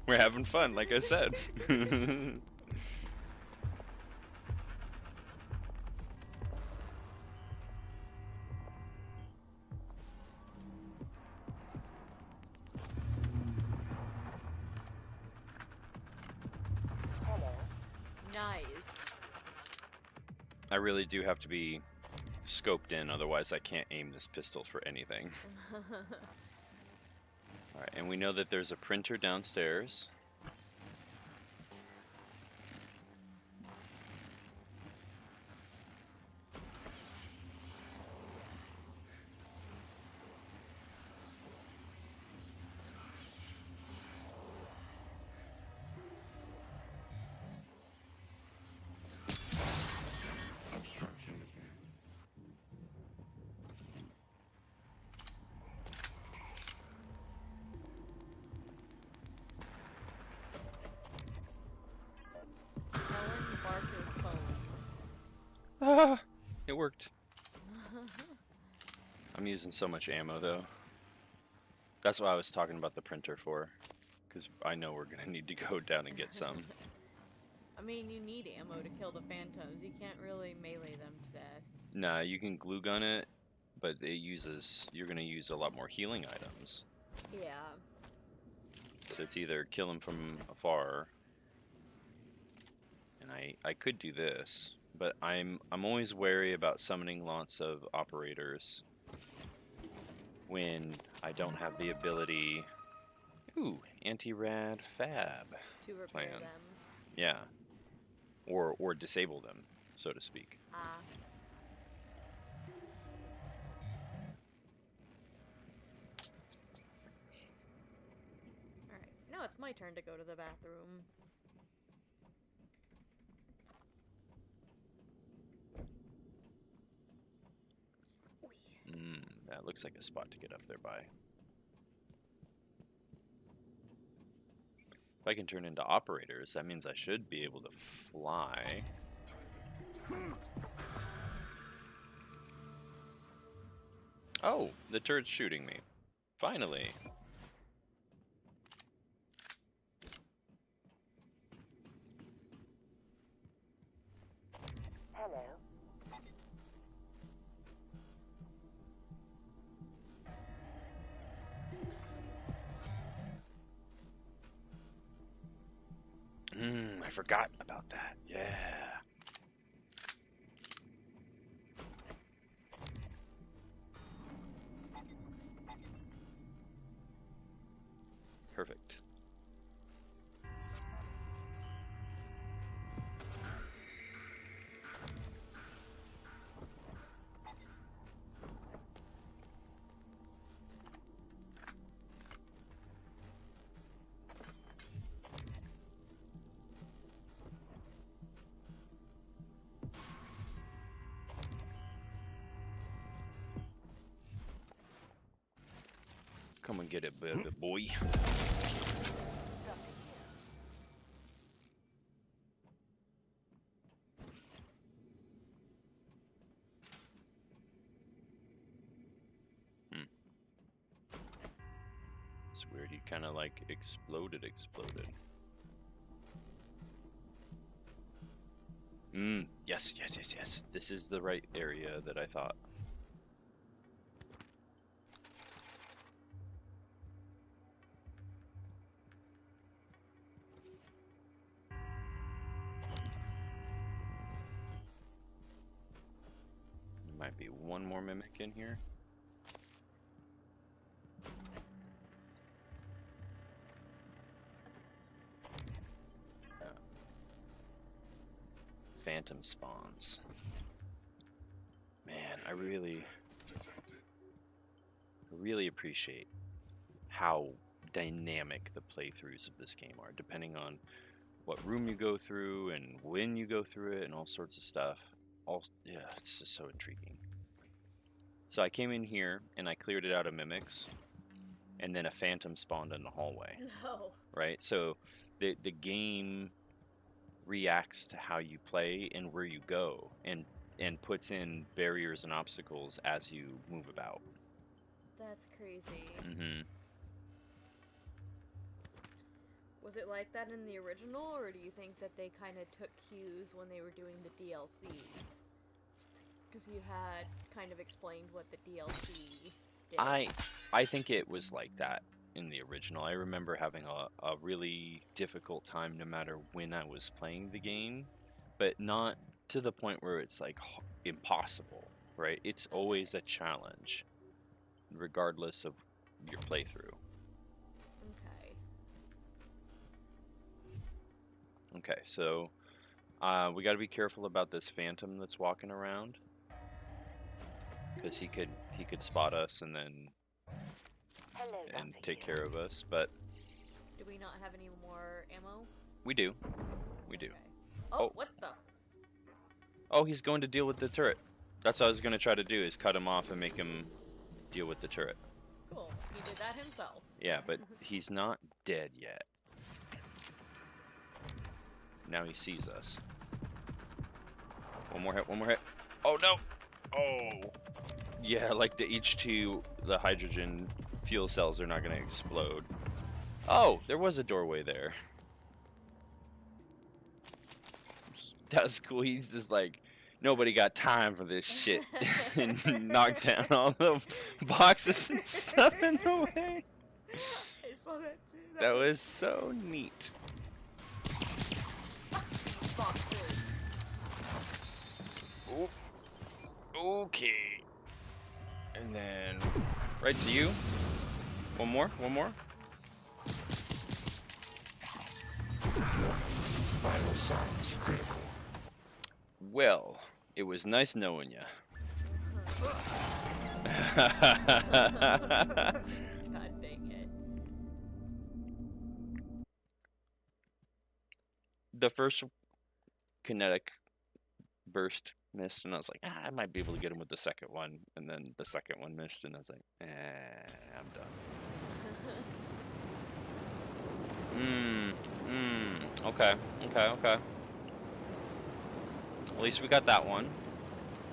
We're having fun, like I said. Hello. Nice. I really do have to be scoped in, otherwise I can't aim this pistol for anything. Alright, and we know that there's a printer downstairs. Obstruction. Helen Barker phones. Ah, it worked. I'm using so much ammo, though. That's what I was talking about the printer for. Because I know we're going to need to go down and get some. I mean, you need ammo to kill the phantoms. You can't really melee them to death. Nah, you can glue gun it, but it uses... You're going to use a lot more healing items. Yeah. So it's either kill them from afar... And I could do this, but I'm always wary about summoning lots of operators when I don't have the ability. Ooh, anti-rad fab To repair plan. them. Yeah, or disable them, so to speak. Ah. Alright, now it's my turn to go to the bathroom. That looks like a spot to get up there by. If I can turn into operators, that means I should be able to fly. Oh, the turret's shooting me. Finally. Hello. I forgot about that. Yeah. Perfect. Come and get it, baby boy. It's weird, he kind of like exploded. Yes. This is the right area that I thought. There might be one more mimic in here. Phantom spawns. Man, I really appreciate how dynamic the playthroughs of this game are, depending on what room you go through and when you go through it and all sorts of stuff. Yeah, it's just so intriguing. So I came in here and I cleared it out of mimics, and then a phantom spawned in the hallway. No. Right? So the game reacts to how you play and where you go, and puts in barriers and obstacles as you move about. That's crazy. Mm-hmm. Was it like that in the original, or do you think that they kind of took cues when they were doing the DLC? Because you had kind of explained what the DLC did. I think it was like that in the original. I remember having a really difficult time no matter when I was playing the game, but not to the point where it's like impossible, right? It's always a challenge, regardless of your playthrough. Okay, so we got to be careful about this phantom that's walking around, because he could spot us and then take care of us. But do we not have any more ammo? We do. Okay. Oh, what the? Oh, he's going to deal with the turret. That's what I was going to try to do, is cut him off and make him deal with the turret. Cool. He did that himself. Yeah, but he's not dead yet. Now he sees us. One more hit. Oh, no! Oh! Yeah, like the H2, the hydrogen fuel cells are not going to explode. Oh, there was a doorway there. That's cool. He's just like, nobody got time for this shit. And knocked down all the boxes and stuff in the way. I saw that too. That was so neat. Oop. Okay. And then right to you. One more. Vital signs critical. Well, it was nice knowing you. God dang it. The first kinetic burst missed, and I was like, I might be able to get him with the second one. And then the second one missed, and I was like, I'm done. Okay. At least we got that one.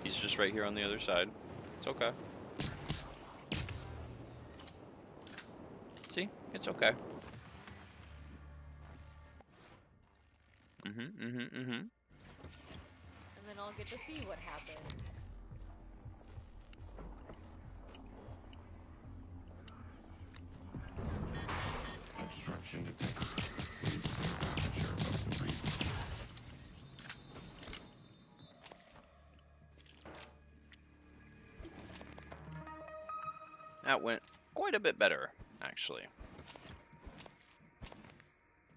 He's just right here on the other side. It's okay. See? It's okay. And then I'll get to see what happened. Obstruction detected. Please clear aperture of the breach. that went quite a bit better, actually.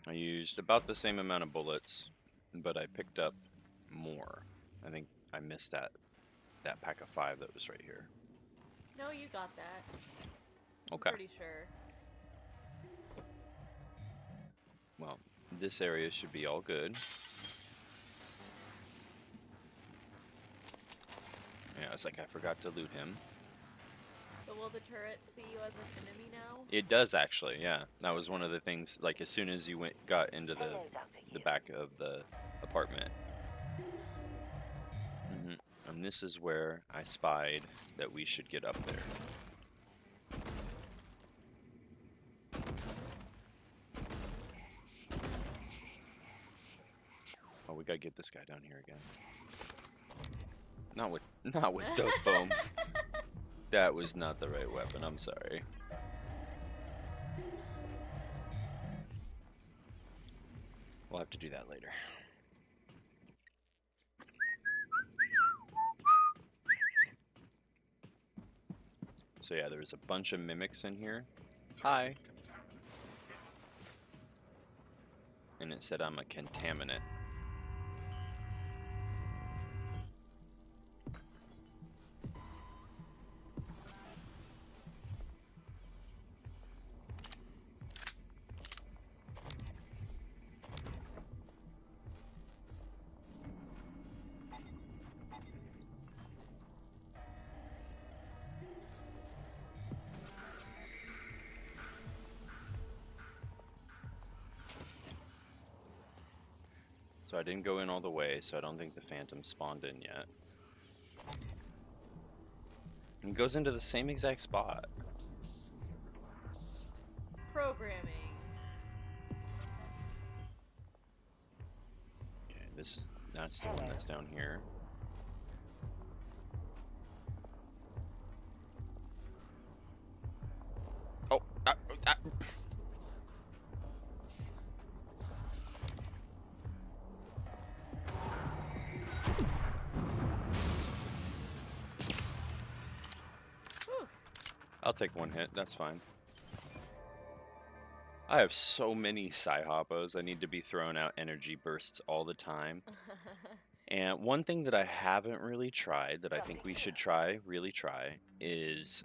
I used about the same amount of bullets, but I picked up more. I think I missed that pack of 5 that was right here. No, you got that. Okay. I'm pretty sure. Well, this area should be all good. Yeah, it's like I forgot to loot him. So will the turret see you as an enemy now? It does actually, yeah. That was one of the things. Like as soon as you got into the back of the apartment. And this is where I spied that we should get up there. Oh, we gotta get this guy down here again. Not with dope foam. That was not the right weapon. I'm sorry. We'll have to do that later. So yeah, there's a bunch of mimics in here. Hi. And it said I'm a contaminant. So I didn't go in all the way, so I don't think the Phantom spawned in yet. And it goes into the same exact spot. Programming. Okay, that's the one that's down here. Oh, I'll take one hit, that's fine. I have so many Sci-Hoppos, I need to be throwing out energy bursts all the time. And one thing that I haven't really tried, that I think we should really try, is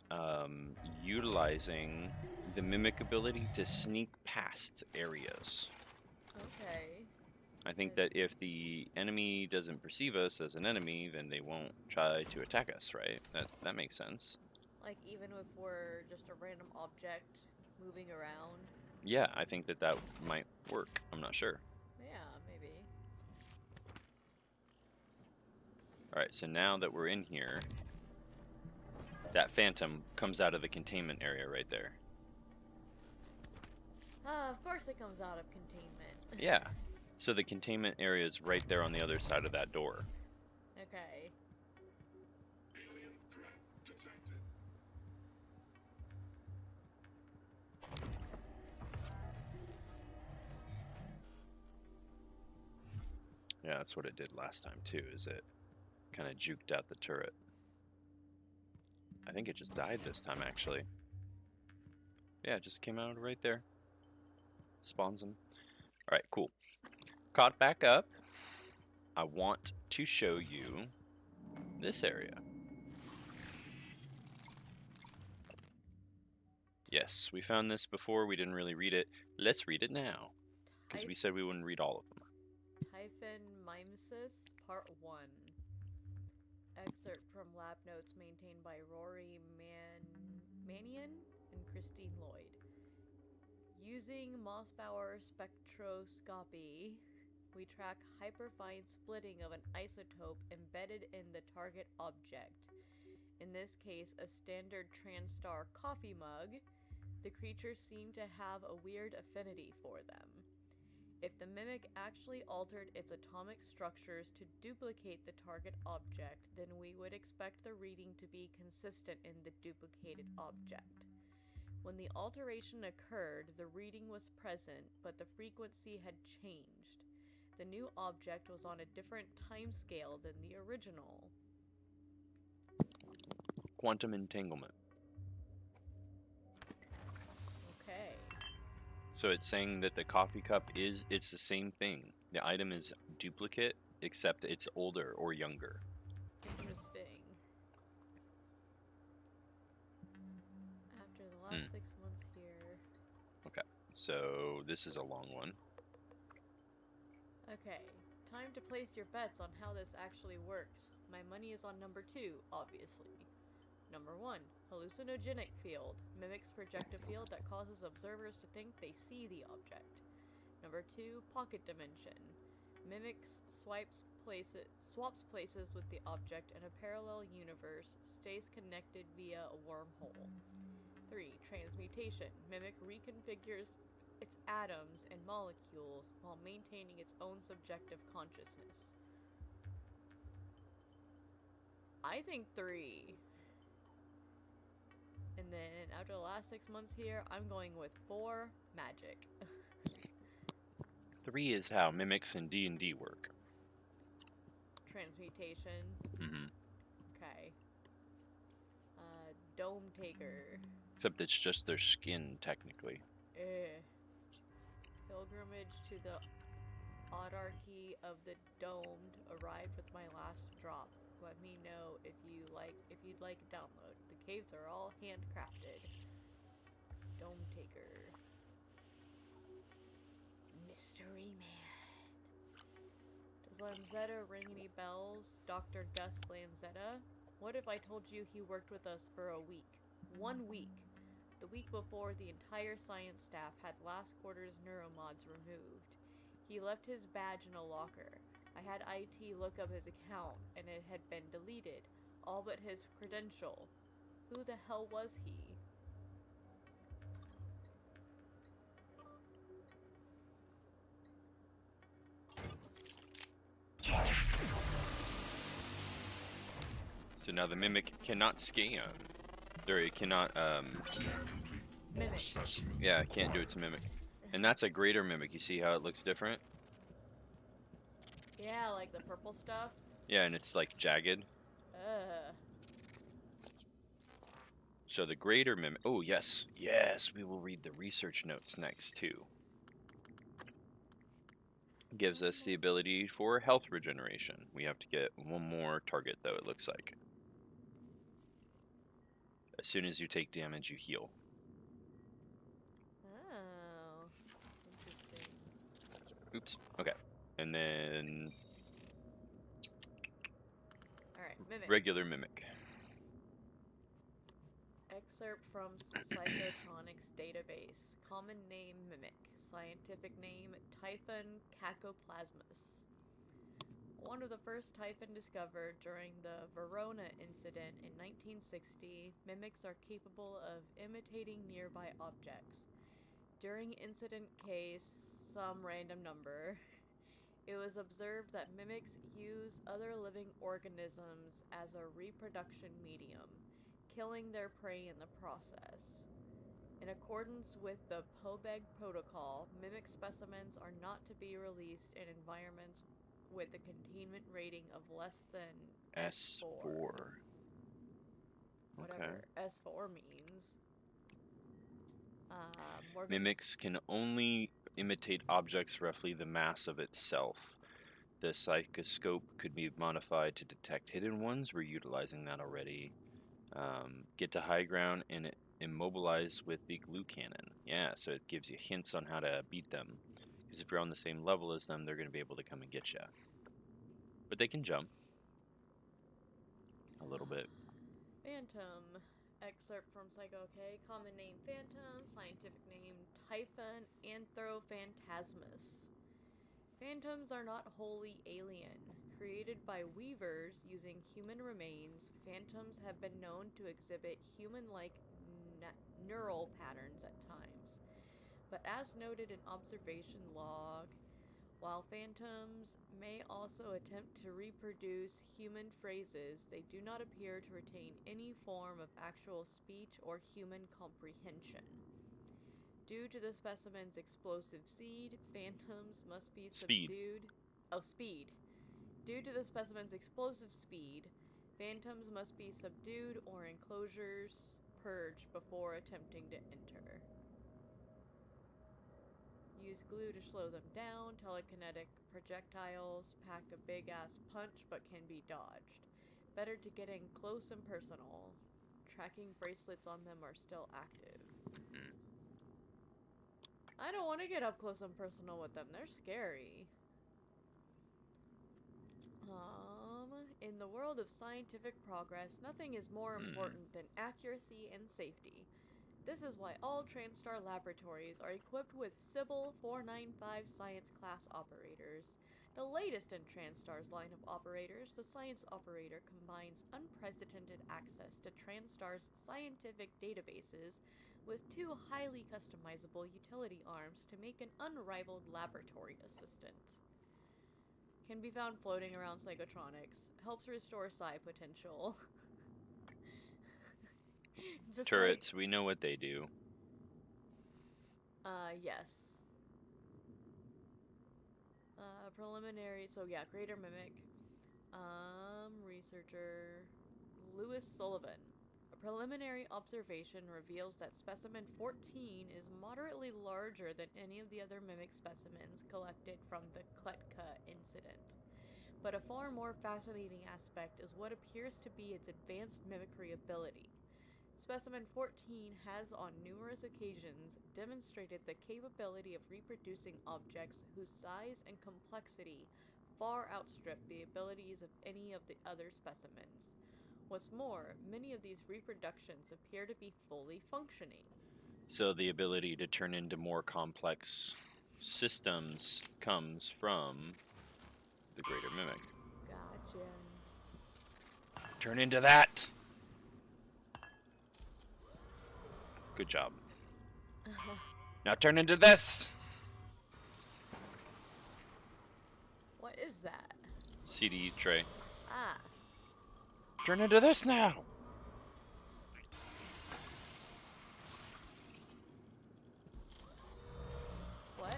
utilizing the Mimic ability to sneak past areas. Okay. I think that if the enemy doesn't perceive us as an enemy, then they won't try to attack us, right? That makes sense. Like even if we're just a random object moving around? Yeah, I think that might work. I'm not sure. Yeah, maybe. Alright, so now that we're in here, that Phantom comes out of the containment area right there. Of course it comes out of containment. Yeah. So the containment area is right there on the other side of that door. Okay. Alien threat detected. Yeah, that's what it did last time too, is it kind of juked out the turret. I think it just died this time actually. Yeah, it just came out right there. Spawns them. Alright, cool. Caught back up. I want to show you this area. Yes, we found this before. We didn't really read it. Let's read it now. Because we said we wouldn't read all of them. Typhon Mimesis, Part 1. Excerpt from lab notes maintained by Rory Manion and Christine Lloyd. Using Mossbauer spectroscopy, we track hyperfine splitting of an isotope embedded in the target object. In this case, a standard TranStar coffee mug. The creatures seem to have a weird affinity for them. If the mimic actually altered its atomic structures to duplicate the target object, then we would expect the reading to be consistent in the duplicated object. When the alteration occurred, the reading was present, but the frequency had changed. The new object was on a different timescale than the original. Quantum entanglement. Okay. So it's saying that the coffee cup it's the same thing. The item is duplicate, except it's older or younger. Interesting. After the last 6 months here. Okay, so this is a long one. Okay, time to place your bets on how this actually works. My money is on number 2, obviously. Number 1, hallucinogenic field. Mimics project a field that causes observers to think they see the object. Number 2, pocket dimension. Mimics swaps places with the object in a parallel universe, stays connected via a wormhole. 3, transmutation. Mimic reconfigures its atoms and molecules while maintaining its own subjective consciousness. I think 3. And then after the last 6 months here, I'm going with 4, magic. 3 is how mimics in D&D work. Transmutation. Mm-hmm. Okay. Dome taker. Except it's just their skin, technically. Pilgrimage to the autarky of the domed arrived with my last drop. Let me know if you'd like a download. The caves are all handcrafted. Dome taker. Mystery man. Does Lanzetta ring any bells? Dr. Gus Lanzetta? What if I told you he worked with us for a week? 1 week. The week before, the entire science staff had last quarter's neuromods removed. He left his badge in a locker. I had IT look up his account, and it had been deleted, all but his credential. Who the hell was he? So now the mimic cannot scam. Or it cannot, Mimic. Specimens yeah, it can't do it to mimic. And that's a greater mimic. You see how it looks different? Yeah, like the purple stuff. Yeah, and it's like jagged. So the greater mimic. Oh, yes. Yes, we will read the research notes next, too. Gives us the ability for health regeneration. We have to get one more target, though, it looks like. As soon as you take damage, you heal. Oh, interesting. Oops. Okay. And then Alright, mimic. regular mimic. Excerpt from Psychotronics database. Common name mimic. Scientific name Typhon cacoplasmus. One of the first typhon discovered during the Verona incident in 1960, mimics are capable of imitating nearby objects. During incident case, some random number, it was observed that mimics use other living organisms as a reproduction medium, killing their prey in the process. In accordance with the POBEG protocol, mimic specimens are not to be released in environments with a containment rating of less than S4. Whatever S4 means. Mimics can only imitate objects roughly the mass of itself. The psychoscope could be modified to detect hidden ones. We're utilizing that already. Get to high ground and immobilize with the glue cannon. Yeah, so it gives you hints on how to beat them. Because if you're on the same level as them, they're going to be able to come and get you. But they can jump. A little bit. Phantom. Excerpt from Psycho K. Common name Phantom. Scientific name Typhon anthrophantasmus. Phantoms are not wholly alien. Created by weavers using human remains, phantoms have been known to exhibit human-like neural patterns at times. But as noted in observation log, while phantoms may also attempt to reproduce human phrases, they do not appear to retain any form of actual speech or human comprehension. Due to the specimen's explosive seed, phantoms must be subdued. Speed. Due to the specimen's explosive speed, phantoms must be subdued or enclosures purged before attempting to enter. use glue to slow them down. Telekinetic projectiles pack a big-ass punch but can be dodged. Better to get in close and personal. Tracking bracelets on them are still active. I don't want to get up close and personal with them. They're scary. In the world of scientific progress, nothing is more important than accuracy and safety. This is why all TranStar laboratories are equipped with Sybil 495 science class operators. The latest in TranStar's line of operators, the Science Operator combines unprecedented access to TranStar's scientific databases with 2 highly customizable utility arms to make an unrivaled laboratory assistant. Can be found floating around psychotronics. Helps restore psi potential. Just Turrets, we know what they do. Yes. Preliminary, so yeah, Greater Mimic. Researcher Lewis Sullivan. A preliminary observation reveals that specimen 14 is moderately larger than any of the other mimic specimens collected from the Kletka incident. But a far more fascinating aspect is what appears to be its advanced mimicry ability. Specimen 14 has on numerous occasions demonstrated the capability of reproducing objects whose size and complexity far outstrip the abilities of any of the other specimens. What's more, many of these reproductions appear to be fully functioning. So the ability to turn into more complex systems comes from the Greater Mimic. Gotcha. Turn into that! Good job. Now turn into this! What is that? CD tray. Ah. Turn into this now! What?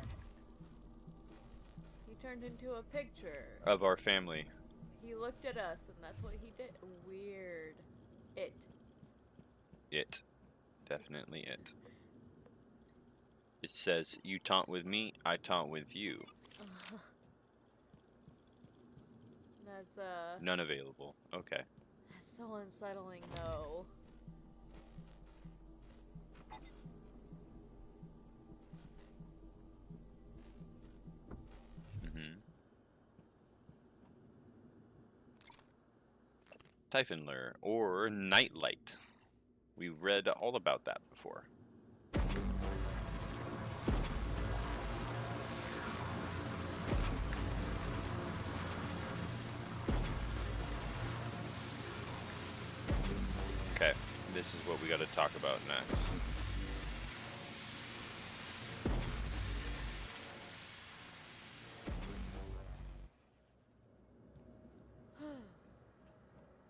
He turned into a picture. Of our family. He looked at us and that's what he did. Weird. It. Definitely it. It says, you taunt with me, I taunt with you. That's, None available. Okay. that's so unsettling, though. Typhonler, or Nightlight. We read all about that before. Okay, this is what we got to talk about next.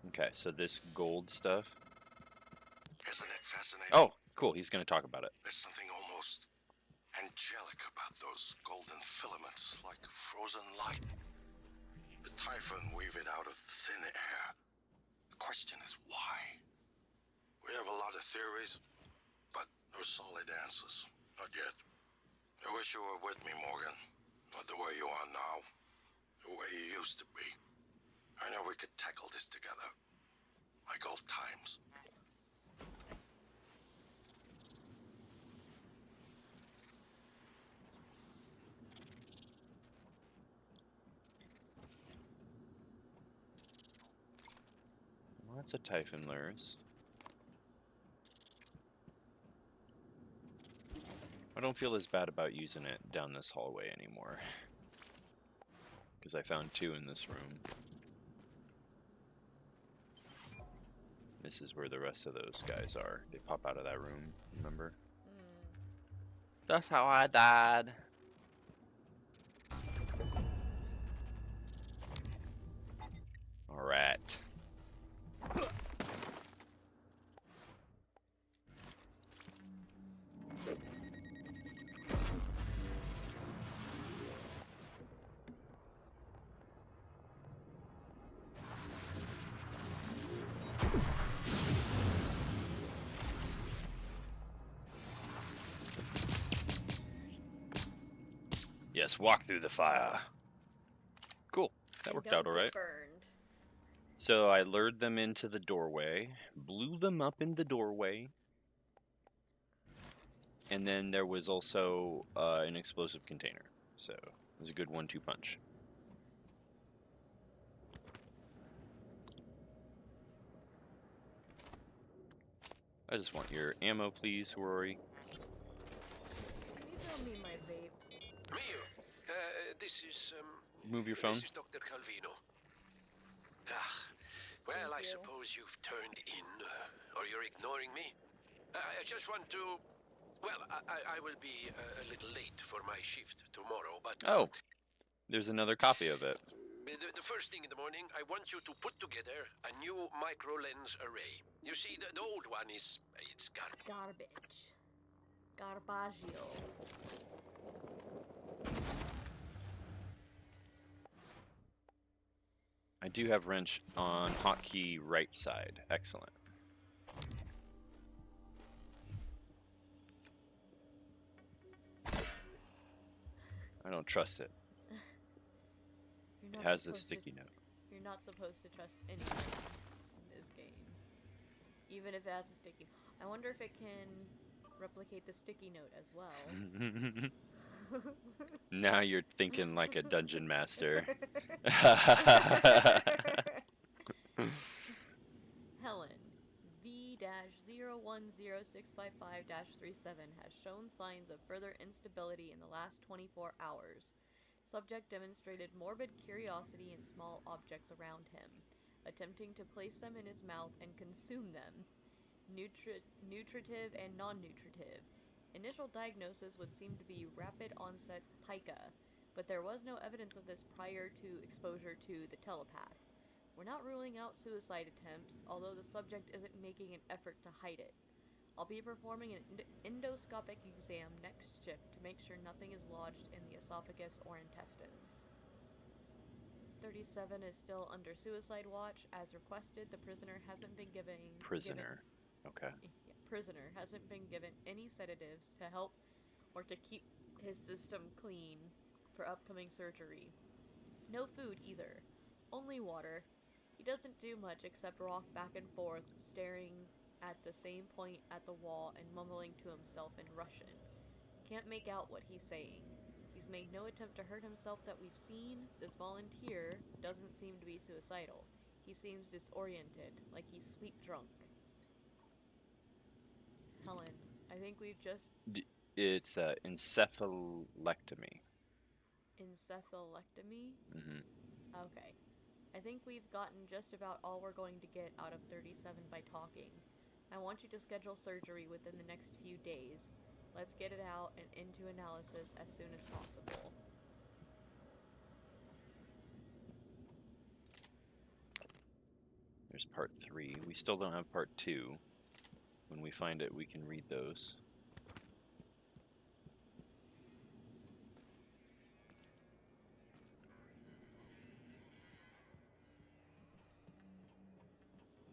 Okay, so this gold stuff. Isn't it fascinating? Oh, cool. He's going to talk about it. There's something almost angelic about those golden filaments, like frozen light. The Typhon weave it out of thin air. The question is why? We have a lot of theories, but no solid answers. Not yet. I wish you were with me, Morgan. Not the way you are now. The way you used to be. I know we could tackle this together. Like old times. Lots of Typhonlers. I don't feel as bad about using it down this hallway anymore. Because I found 2 in this room. This is where the rest of those guys are. They pop out of that room, remember? That's how I died. Alright. us walk through the fire. Cool. That And worked don't out all get right. Burned. So I lured them into the doorway, blew them up in the doorway, and then there was also an explosive container. So it was a good 1-2 punch. I just want your ammo, please, Rory. Can you throw me my vape? Mio, this is, Move your phone. This is Dr. Calvino. Ah, well, Thank I you. suppose you've turned in, or you're ignoring me. I just want to... Well, I will be a little late for my shift tomorrow, but... Oh, there's another copy of it. The first thing in the morning, I want you to put together a new micro-lens array. You see, the old one is... it's garbage. Garbage. Garbaggio. I do have wrench on hotkey right side. Excellent. I don't trust it. You're It not has a supposed sticky note. You're not supposed to trust anything in this game. Even if it has a sticky... I wonder if it can replicate the sticky note as well. Now you're thinking like a dungeon master. Helen, V-010655-37 has shown signs of further instability in the last 24 hours. Subject demonstrated morbid curiosity in small objects around him, attempting to place them in his mouth and consume them. Nutritive and non-nutritive. Initial diagnosis would seem to be rapid onset pica, but there was no evidence of this prior to exposure to the telepath. We're not ruling out suicide attempts, although the subject isn't making an effort to hide it. I'll be performing an endoscopic exam next shift to make sure nothing is lodged in the esophagus or intestines. 37 is still under suicide watch. As requested, the prisoner hasn't been given... Okay. Prisoner hasn't been given any sedatives to help or to keep his system clean for upcoming surgery. No food either. Only water. He doesn't do much except rock back and forth, staring at the same point at the wall and mumbling to himself in Russian. Can't make out what he's saying. He's made no attempt to hurt himself that we've seen. This volunteer doesn't seem to be suicidal. He seems disoriented, like he's sleep drunk. Helen, I think we've just... It's encephalolectomy. Encephalolectomy? Mm-hmm. Okay. I think we've gotten just about all we're going to get out of 37 by talking. I want you to schedule surgery within the next few days. Let's get it out and into analysis as soon as possible. There's part 3. We still don't have part 2. When we find it, we can read those.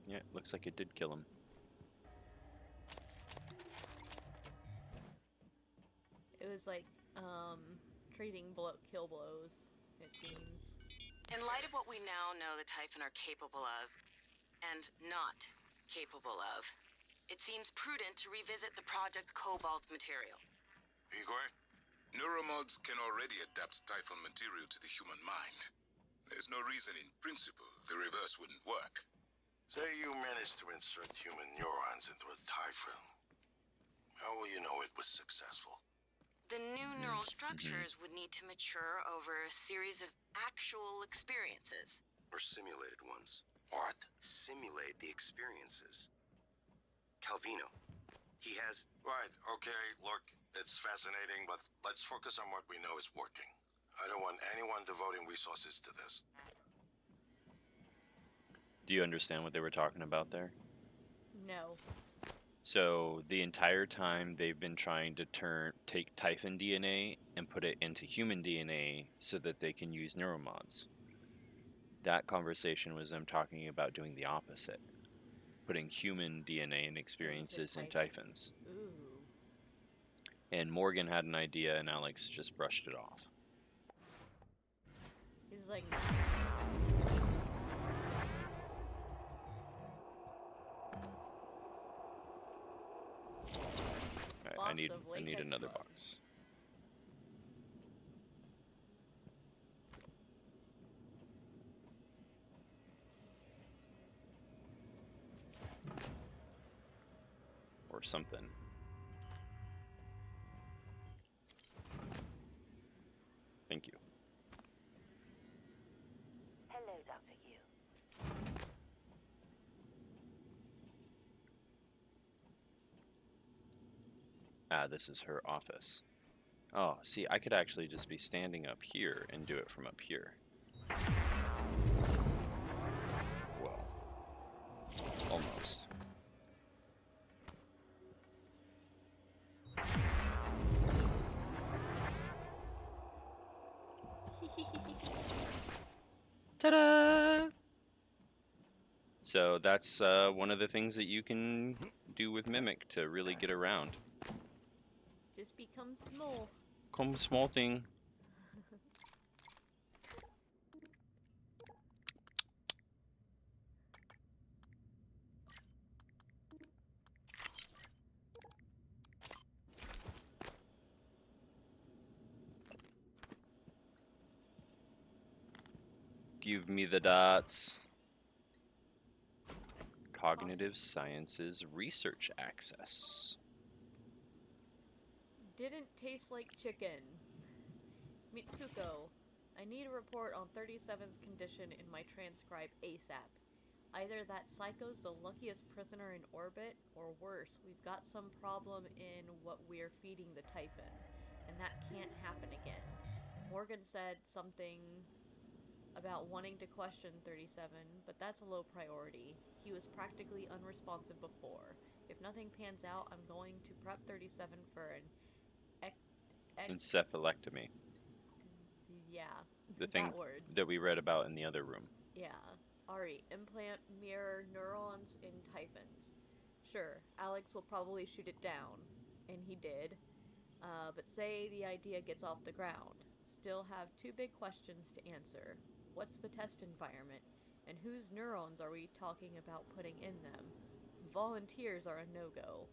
Yeah, looks like it did kill him. It was like, trading kill blows, it seems. In light of what we now know the Typhon are capable of, and not capable of, it seems prudent to revisit the Project Cobalt material. Igor, neuromods can already adapt Typhon material to the human mind. There's no reason in principle the reverse wouldn't work. Say you managed to insert human neurons into a Typhon. How will you know it was successful? The new neural structures would need to mature over a series of actual experiences. Or simulated ones. What? Simulate the experiences. Calvino. He has... Right, okay, look, it's fascinating, but let's focus on what we know is working. I don't want anyone devoting resources to this. Do you understand what they were talking about there? No. So the entire time they've been trying to take Typhon DNA and put it into human DNA so that they can use neuromods. That conversation was them talking about doing the opposite. Putting human DNA and experiences in Typhons. Ooh. And Morgan had an idea and Alex just brushed it off. like, Alright, Box I need of latex another gloves. box. Or something. Thank you. Hello, Dr. Yu. Ah, this is her office. Oh, see, I could actually just be standing up here and do it from up here. Well, almost. Ta-da! So that's one of the things that you can do with Mimic to really get around. Just become small. Come small thing. Give me the dots. Cognitive Sciences Research Access. Didn't taste like chicken. Mitsuko, I need a report on 37's condition in my transcribe ASAP. Either that psycho's the luckiest prisoner in orbit, or worse, we've got some problem in what we're feeding the Typhon, and that can't happen again. Morgan said something about wanting to question 37, but that's a low priority. He was practically unresponsive before. If nothing pans out, I'm going to prep 37 for an Encephaloectomy. yeah, The thing that word. that we read about in the other room. Yeah. Ari, implant mirror neurons in Typhons. Sure, Alex will probably shoot it down, and he did. But say the idea gets off the ground. Still have two big questions to answer. What's the test environment? And whose neurons are we talking about putting in them? Volunteers are a no-go.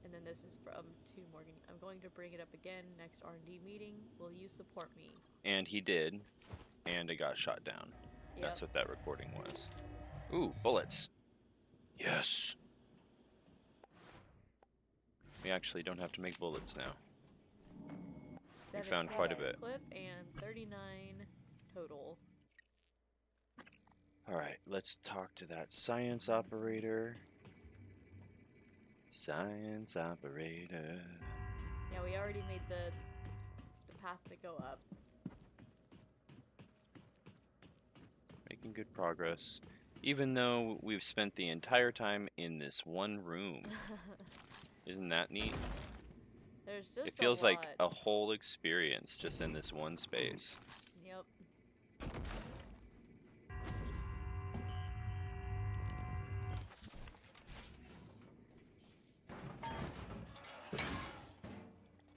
And then this is from to Morgan. I'm going to bring it up again next R&D meeting. Will you support me? And he did. And it got shot down. Yep. That's what that recording was. Ooh, bullets. Yes. We actually don't have to make bullets now. We found quite a bit. Clip and 39 total. Alright, let's talk to that science operator. Science operator. Yeah, we already made the path to go up. Making good progress. Even though we've spent the entire time in this one room. Isn't that neat? There's just It feels a like lot. a whole experience just in this one space. Yep.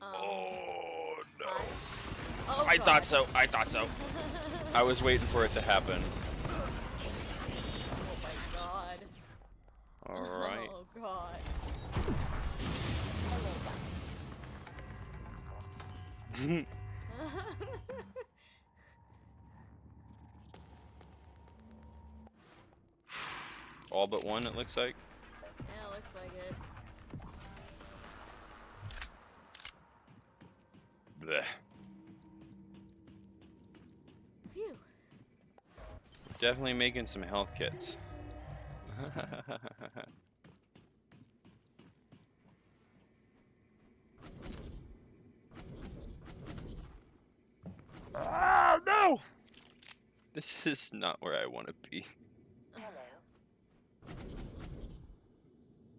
Oh no. Oh, I God. thought so. I thought so. I was waiting for it to happen. Oh my God. Alright. Oh God. All but one, it looks like. Yeah, looks like it. Blech. Phew. Definitely making some health kits. Ah, no! This is not where I want to be. Hello.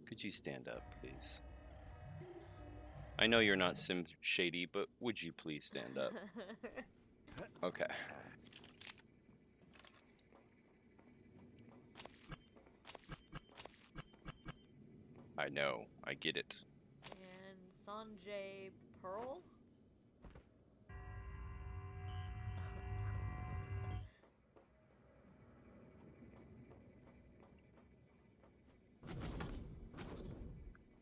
Could you stand up, please? I know you're not Sim Shady, but would you please stand up? Okay. I know. I get it. And Sanjay Pearl?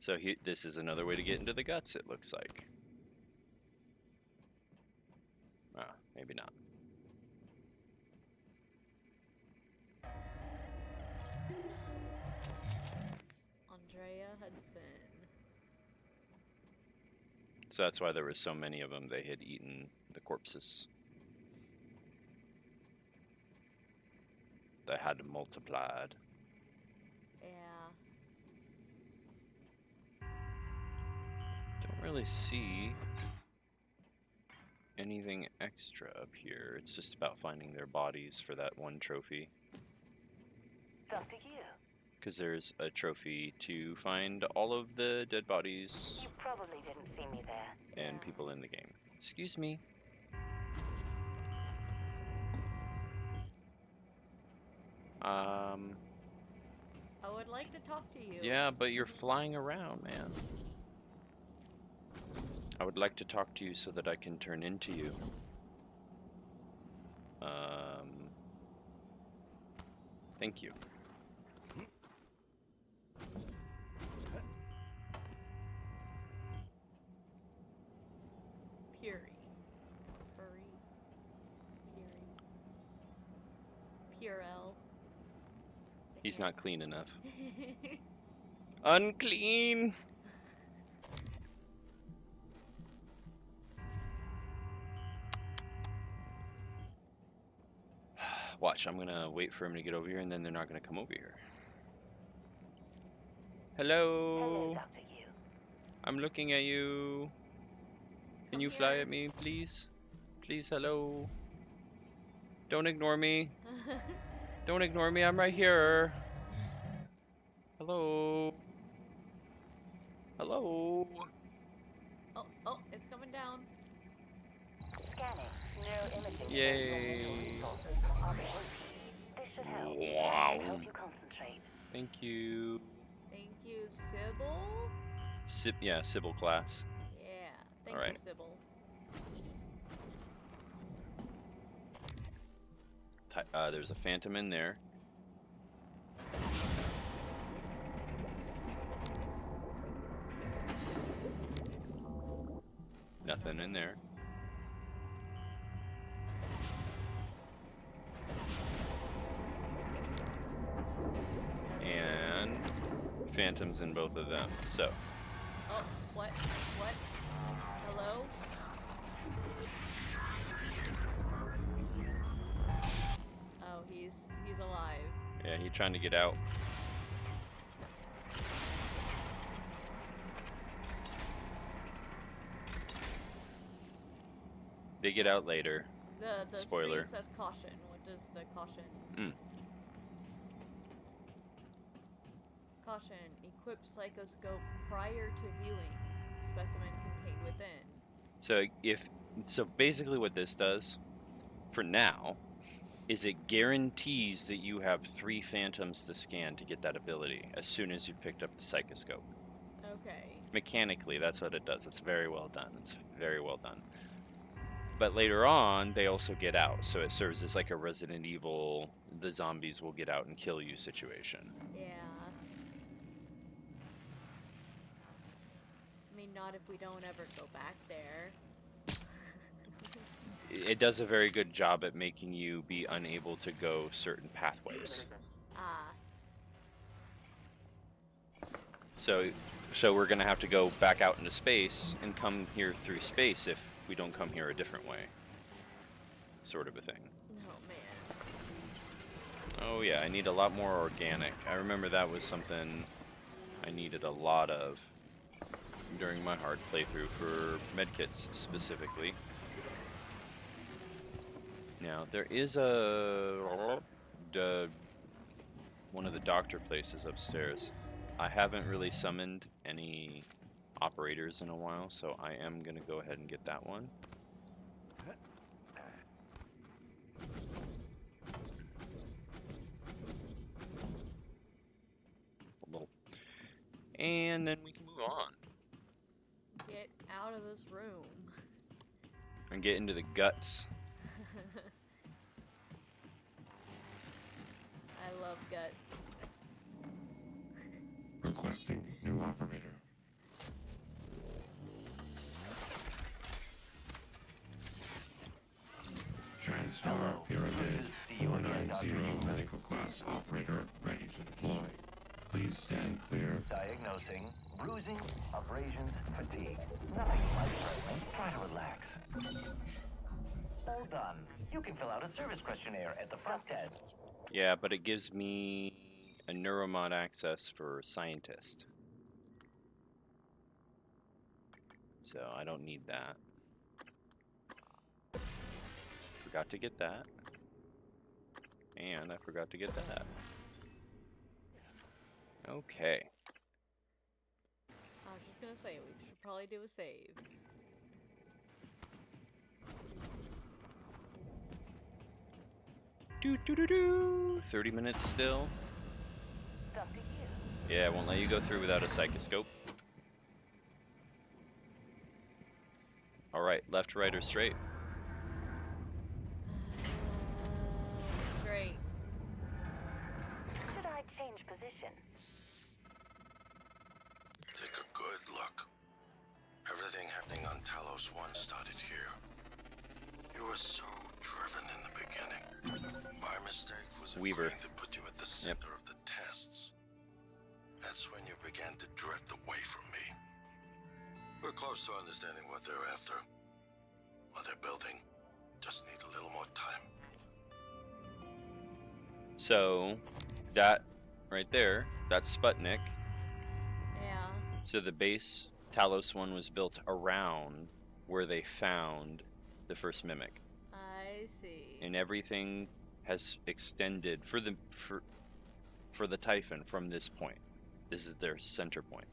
So this is another way to get into the guts, it looks like. Oh, maybe not. Andrea Hudson. So that's why there were so many of them. They had eaten the corpses. They had multiplied. Yeah. Don't really see anything extra up here. It's just about finding their bodies for that one trophy. It's up to you. Because there's a trophy to find all of the dead bodies You probably didn't see me there. and people in the game. Excuse me. I would like to talk to you. Yeah, but you're flying around, man. I would like to talk to you so that I can turn into you. Thank you. Fury. Furry. Fury. Purell. He's not clean enough. Unclean! Watch, I'm gonna wait for him to get over here and then they're not gonna come over here. Hello, Hello! Dr. You. I'm looking at you. Can Come you fly here. at me, please? Please, hello. Don't ignore me. Don't ignore me, I'm right here. Hello. Hello. Oh, it's coming down. Scanning. Neuroimaging. Yay. This should help. Wow. Help you concentrate. Thank you. Thank you, Sybil. Yeah, Sybil class. Yeah. Thank All right. you, Sybil. There's a phantom in there. Nothing in there. And phantoms in both of them. So, Oh, what? What? Hello? Oh, he's alive. yeah, he's trying to get out. They get out later. The Spoiler. screen says caution. What does the caution? Caution. Equip psychoscope prior to viewing. Specimen contained within. So basically what this does for now is it guarantees that you have 3 phantoms to scan to get that ability as soon as you've picked up the psychoscope. Okay. Mechanically, that's what it does. It's very well done. It's very well done. But later on, they also get out, so it serves as like a Resident Evil, the zombies will get out and kill you situation. Yeah. I mean, not if we don't ever go back there. It does a very good job at making you be unable to go certain pathways. Ah. So we're gonna have to go back out into space and come here through space if we don't come here a different way. Sort of a thing. Oh, man. Oh yeah, I need a lot more organic. I remember that was something I needed a lot of during my hard playthrough for medkits specifically. Now, there is one of the doctor places upstairs. I haven't really summoned any operators in a while, so I am going to go ahead and get that one. And then we can move on. Get out of this room. And get into the guts. I love guts. Requesting new operator. Star Pyramid 490 medical class operator ready to deploy. Please stand clear. Diagnosing bruising, abrasions, fatigue. Nothing life-threatening. Try to relax. All done. You can fill out a service questionnaire at the front desk. Yeah, but it gives me a neuromod access for scientist. So I don't need that. Forgot to get that. And I forgot to get that. Okay. I was just gonna say, we should probably do a save. Do. 30 minutes still. It's up to you. Yeah, it won't let you go through without a psychoscope. Alright, left, right, or straight? Great. Should I change position? Take a good look. Everything happening on Talos 1 started here. You were so driven in the beginning. My mistake was Weaver. agreeing to put you at the center of the tests. That's when you began to drift away from me. We're close to understanding what they're after. What they're building. Just need a little more time. So, that right there, that's Sputnik. Yeah. So the base Talos 1 was built around where they found the first mimic. I see. And everything has extended for the Typhon from this point. This is their center point.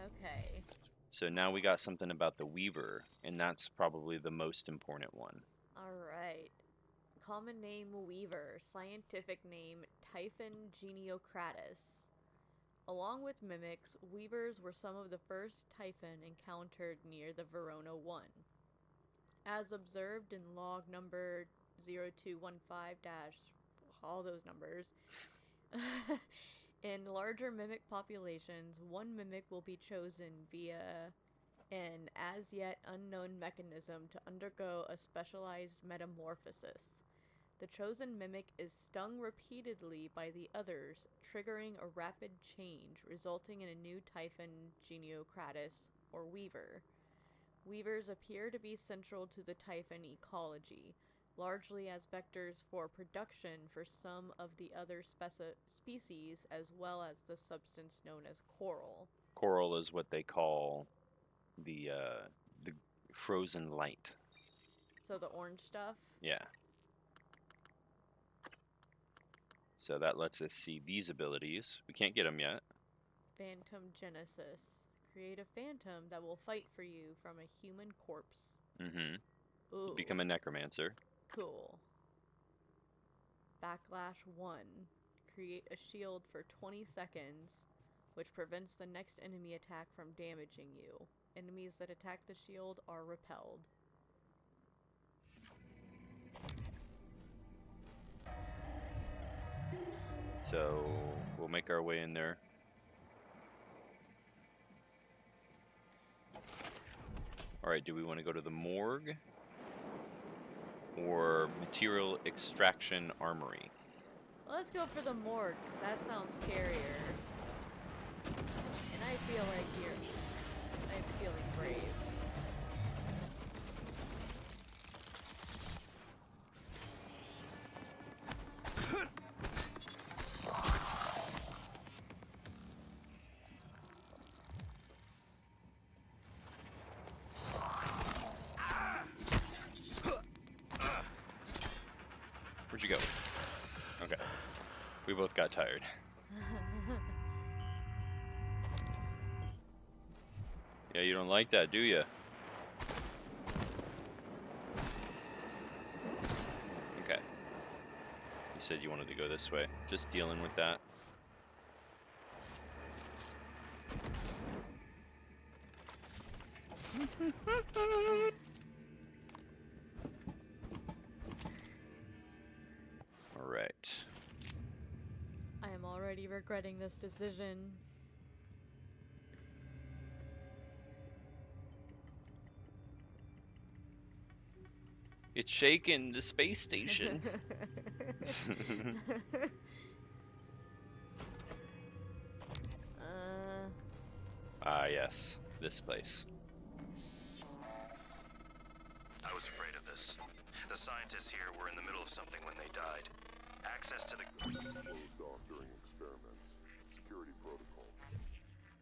Okay. So now we got something about the Weaver, and that's probably the most important one. Alright. Common name Weaver. Scientific name Typhon geniocratus. Along with mimics, weavers were some of the first Typhon encountered near the Verona 1. As observed in log number 0215 all those numbers, in larger mimic populations, one mimic will be chosen via an as yet unknown mechanism to undergo a specialized metamorphosis. The chosen mimic is stung repeatedly by the others, triggering a rapid change, resulting in a new Typhon geniocratus, or Weaver. Weavers appear to be central to the Typhon ecology, largely as vectors for production for some of the other species, as well as the substance known as coral. Coral is what they call the frozen light. So the orange stuff? Yeah. So that lets us see these abilities. We can't get them yet. Phantom Genesis. Create a phantom that will fight for you from a human corpse. Mm-hmm. Ooh. Become a necromancer. Cool. Backlash 1. Create a shield for 20 seconds, which prevents the next enemy attack from damaging you. Enemies that attack the shield are repelled. So we'll make our way in there. Alright, do we want to go to the morgue? Or material extraction armory? Let's go for the morgue, because that sounds scarier. And I feel like I'm feeling brave. Where'd you go? Okay. We both got tired. Yeah, you don't like that, do you? Okay. You said you wanted to go this way. Just dealing with that. All right. I am already regretting this decision. It's shaking the space station. Yes. This place. I was afraid of this. The scientists here were in the middle of something when they died. Access to the... Closed off during experiments. Security protocol.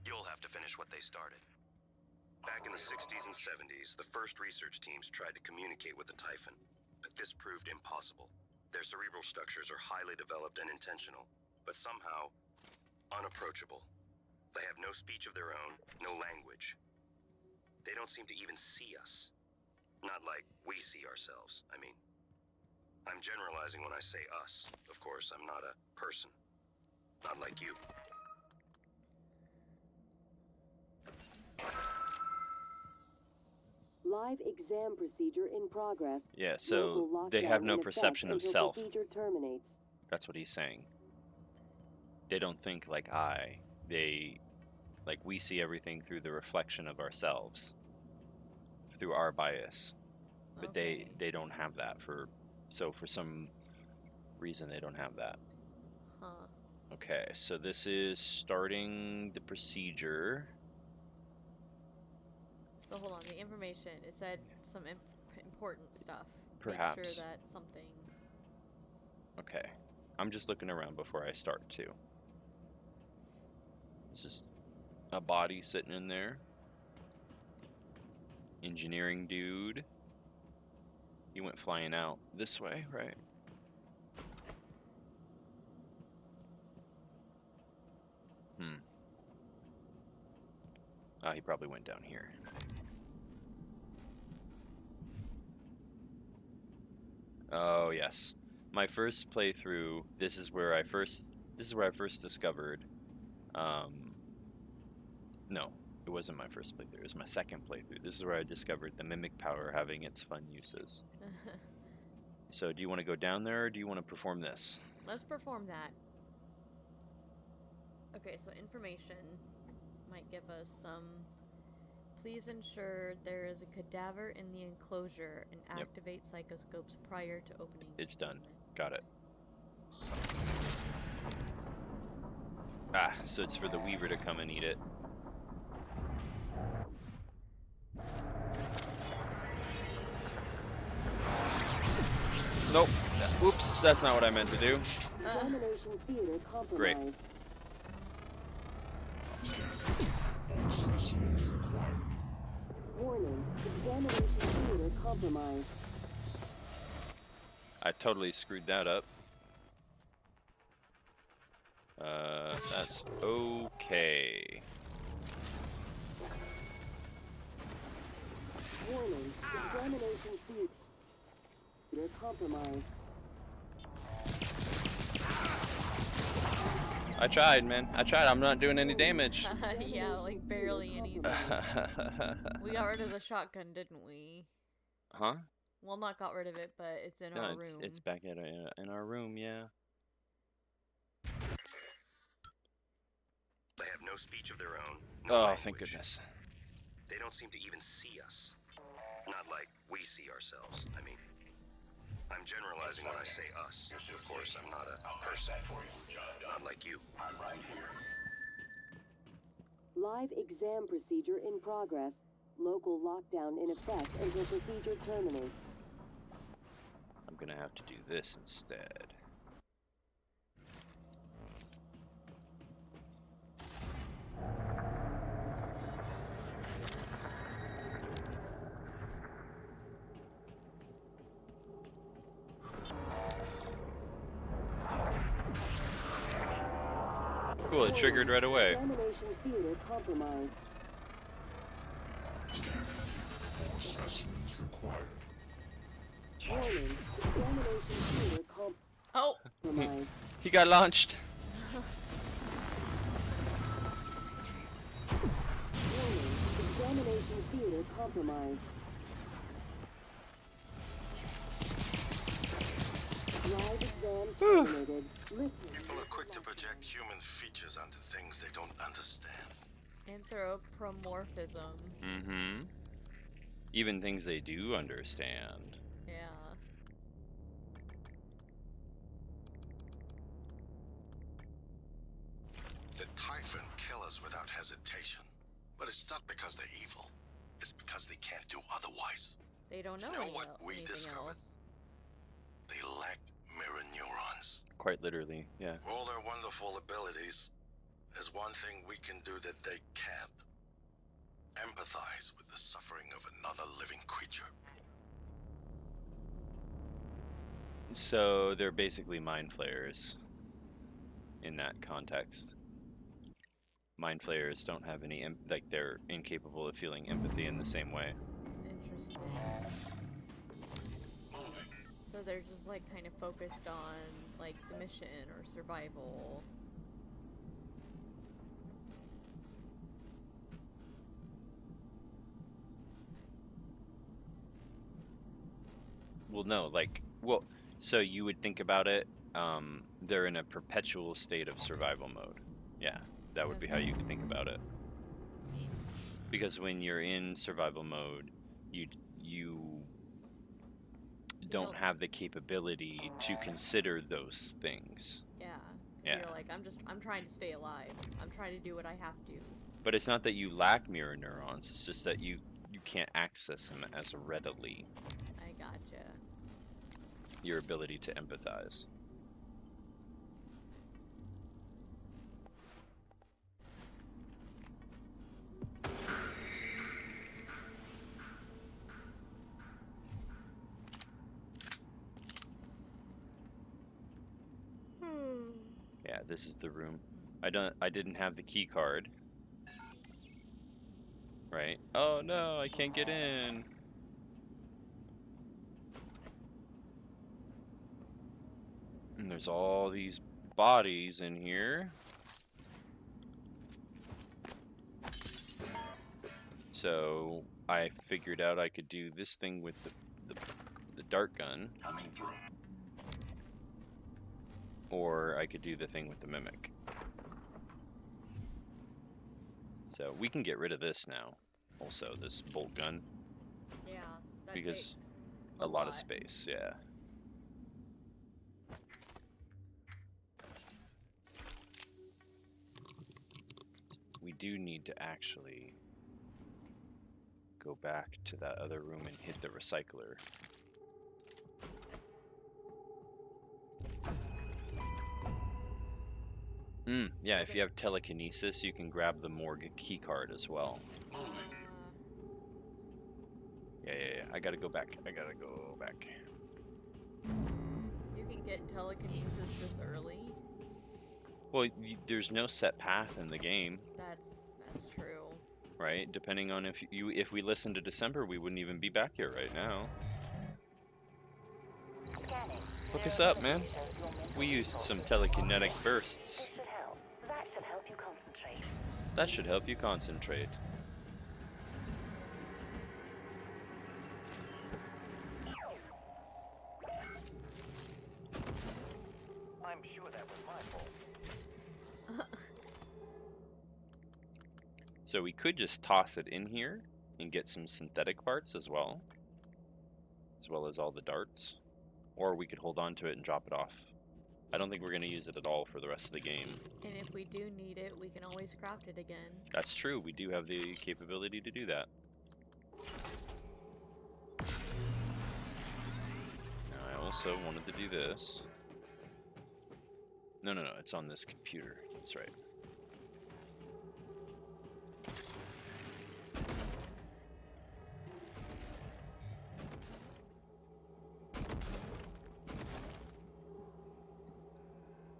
You'll have to finish what they started. Back in the 60s and 70s, the first research teams tried to communicate with the Typhon, but this proved impossible. Their cerebral structures are highly developed and intentional, but somehow unapproachable. They have no speech of their own, no language. They don't seem to even see us. Not like we see ourselves, I mean. I'm generalizing when I say us. Of course, I'm not a person. Not like you. Live exam procedure in progress. Yeah, so they have no perception of self. Procedure terminates. That's what he's saying. They don't think like like we see everything through the reflection of ourselves, through our bias. But Okay. they don't have that for some reason they don't have that. Huh. Okay, so this is starting the procedure. So hold on, the information, it said some important stuff. Make Perhaps. sure that something... Okay, I'm just looking around before I start too. It's just a body sitting in there. Engineering dude. He went flying out this way, right? Oh, he probably went down here. Oh yes, my first playthrough. This is where I first discovered. No, it wasn't my first playthrough. It was my second playthrough. This is where I discovered the mimic power having its fun uses. So, do you want to go down there, or do you want to perform this? Let's perform that. Okay, so information might give us some... Please ensure there is a cadaver in the enclosure and activate psychoscopes prior to opening. It's done. Got it. Ah, so it's for the Weaver to come and eat it. Nope. Oops, that's not what I meant to do. Examination theater compromised. Great. Warning, examination theater compromised. I totally screwed that up. That's okay. Warning, examination theater compromised. I tried, man. I tried. I'm not doing any damage. Yeah, like barely anything. We got rid of the shotgun, didn't we? Huh? Well, not got rid of it, but it's in our room. It's back in our room, yeah. They have no speech of their own. No Oh, language. thank goodness. They don't seem to even see us. Not like we see ourselves, I mean. I'm generalizing when I say us. Of course, I'm not a person. Not like you. I'm right here. Live exam procedure in progress. Local lockdown in effect until procedure terminates. I'm gonna have to do this instead. Cool, it triggered right away. Examination theater compromised. More specimens required. Warning, examination theater Oh! compromised. He got launched. Warning, examination theater compromised. Live exam terminated. Lifted. People are quick to project human features onto things they don't understand. Anthropomorphism. Mm-hmm. Even things they do understand. Yeah. hesitation. But it's not because they're evil. It's because they can't do otherwise. They don't know, You know what we anything discovered? else. They lack mirror neurons. Quite literally, yeah. For all their wonderful abilities, there's one thing we can do that they can't. Empathize with the suffering of another living creature. So they're basically mind flayers in that context. Mind flayers don't have any, like, they're incapable of feeling empathy in the same way. Interesting. So they're just like kind of focused on like the mission or survival. Well, no, like, well, so you would think about it, they're in a perpetual state of survival mode. Yeah, that would be how you could think about it. Because when you're in survival mode, you don't have the capability to consider those things. Yeah. Yeah. You're like, I'm trying to stay alive. I'm trying to do what I have to. But it's not that you lack mirror neurons, it's just that you can't access them as readily. I gotcha. Your ability to empathize. Yeah, this is the room. I didn't have the key card. Right? Oh no, I can't get in. And there's all these bodies in here. So I figured out I could do this thing with the dart gun. Coming through. Or I could do the thing with the mimic. So we can get rid of this now. Also, this bolt gun. Yeah, that because takes a lot of space, yeah. We do need to actually go back to that other room and hit the recycler. Yeah, if you have telekinesis, you can grab the morgue key card as well. Yeah, I gotta go back. You can get telekinesis this early. Well, there's no set path in the game. That's true. Right? Depending on if we listened to December, we wouldn't even be back here right now. Look us up, man. We used some telekinetic bursts. That should help you concentrate. That should help you concentrate. I'm sure that was my fault. So we could just toss it in here and get some synthetic parts as well as all the darts. Or we could hold on to it and drop it off. I don't think we're going to use it at all for the rest of the game. And if we do need it, we can always craft it again. That's true. We do have the capability to do that. Now, I also wanted to do this. No, it's on this computer. That's right.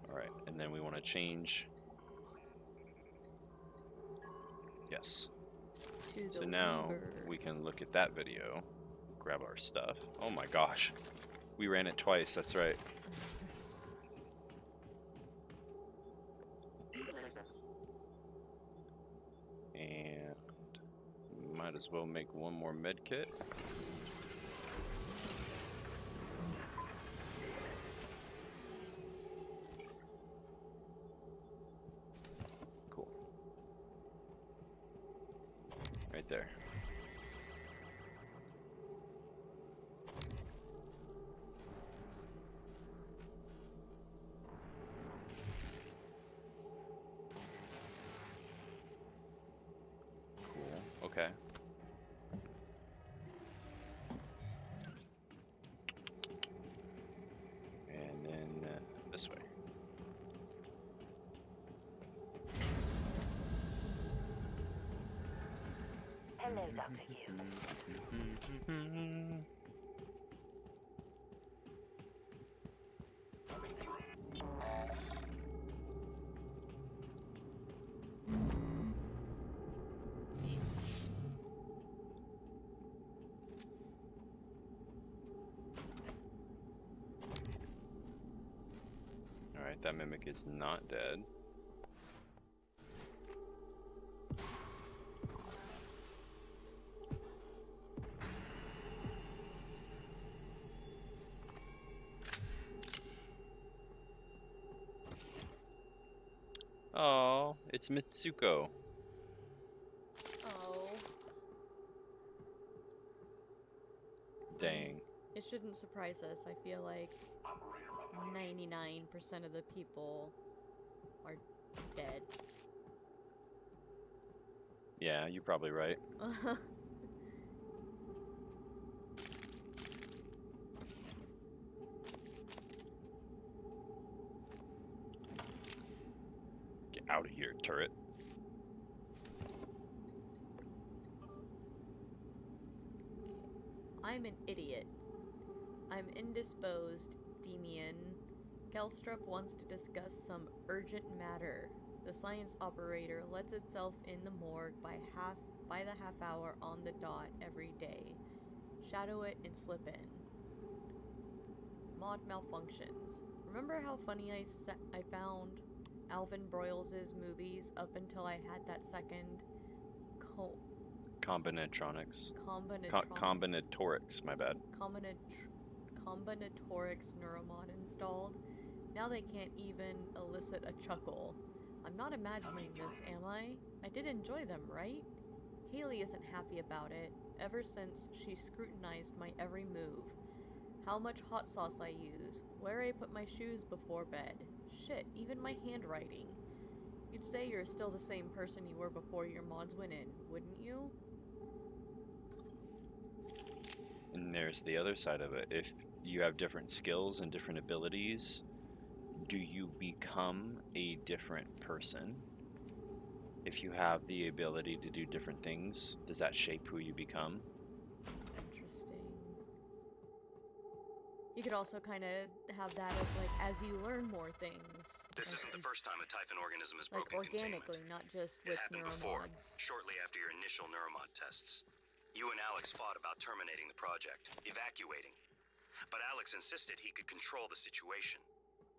Alright, and then we want to change. Yes. So now we can look at that video, grab our stuff. Oh my gosh. We ran it twice, that's right. And might as well make one more med kit. Cool. Right there. Okay. And then this way. Hello, Dr. Hugh. Alright, that mimic is not dead. Oh, it's Mitsuko. Oh. Dang. It shouldn't surprise us. I feel like 99% of the people are dead. Yeah, you're probably right. Get out of here, turret. I'm an idiot. I'm indisposed, Demian. Kelstrup wants to discuss some urgent matter. The science operator lets itself in the morgue by the half hour on the dot every day. Shadow it and slip in. Mod malfunctions. Remember how funny I found Alvin Broyles' movies up until I had that second Combinatronics. Combinatronics. Combinatorics, my bad. Combinatorics neuromod installed. Now they can't even elicit a chuckle. I'm not imagining this, am I? I did enjoy them, right? Haley isn't happy about it, ever since she scrutinized my every move. How much hot sauce I use, where I put my shoes before bed. Shit, even my handwriting. You'd say you're still the same person you were before your mods went in, wouldn't you? And there's the other side of it. If you have different skills and different abilities, do you become a different person? If you have the ability to do different things, does that shape who you become? Interesting. You could also kind of have that as like as you learn more things. This like, isn't the first time a Typhon organism has like broken organically, containment. not just It with happened before, neuromods. shortly after your initial neuromod tests. You and Alex fought about terminating the project, evacuating. But Alex insisted he could control the situation.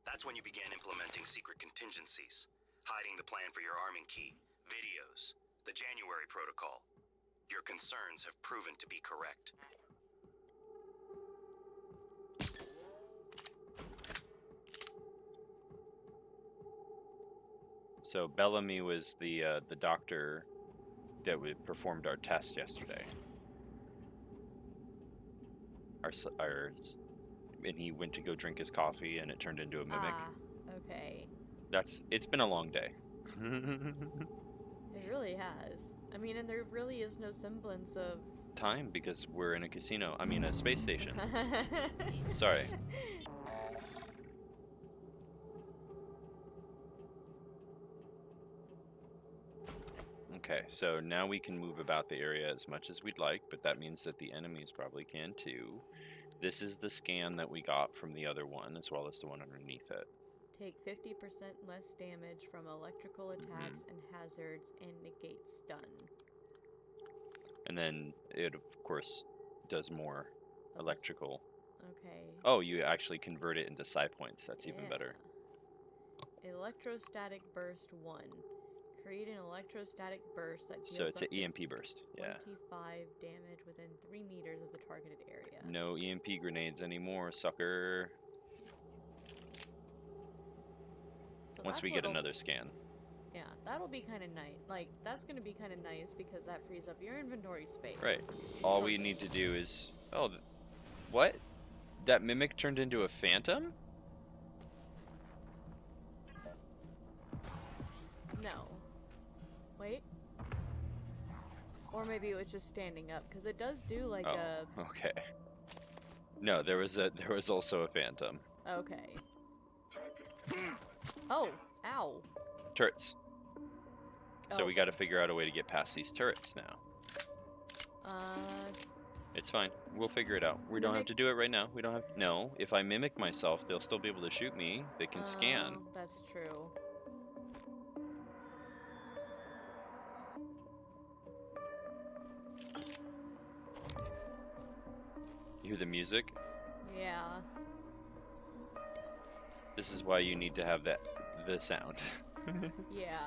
That's when you began implementing secret contingencies, hiding the plan for your arming key, videos, the January protocol. Your concerns have proven to be correct. So Bellamy was the doctor that performed our test yesterday. And he went to go drink his coffee, and it turned into a mimic. Ah, okay. It's been a long day. It really has. I mean, and there really is no semblance of Time, because we're in a casino. I mean, a space station. Sorry. Okay, so now we can move about the area as much as we'd like, but that means that the enemies probably can too. This is the scan that we got from the other one, as well as the one underneath it. Take 50% less damage from electrical attacks and hazards and negate stun. And then it, of course, does more electrical. Okay. Oh, you actually convert it into psi points. That's even better. Electrostatic burst 1. Create an electrostatic burst that deals So it's an up to EMP burst. Yeah. 25 damage within 3 meters of the targeted area. No EMP grenades anymore, sucker. So Once we get another scan. Yeah, that'll be kind of nice. Like, that's going to be kind of nice because that frees up your inventory space. Right. All we need to do is... Oh, what? That mimic turned into a phantom? No. Wait. Or maybe it was just standing up, because it does do like Oh, a... okay. No, there was also a phantom. Okay. Oh, ow. Turrets. So Oh. we got to figure out a way to get past these turrets now. It's fine. We'll figure it out. We don't have to do it right now. We don't have. No, if I mimic myself, they'll still be able to shoot me. They can scan. That's true. You hear the music? Yeah. This is why you need to have the sound. Yeah.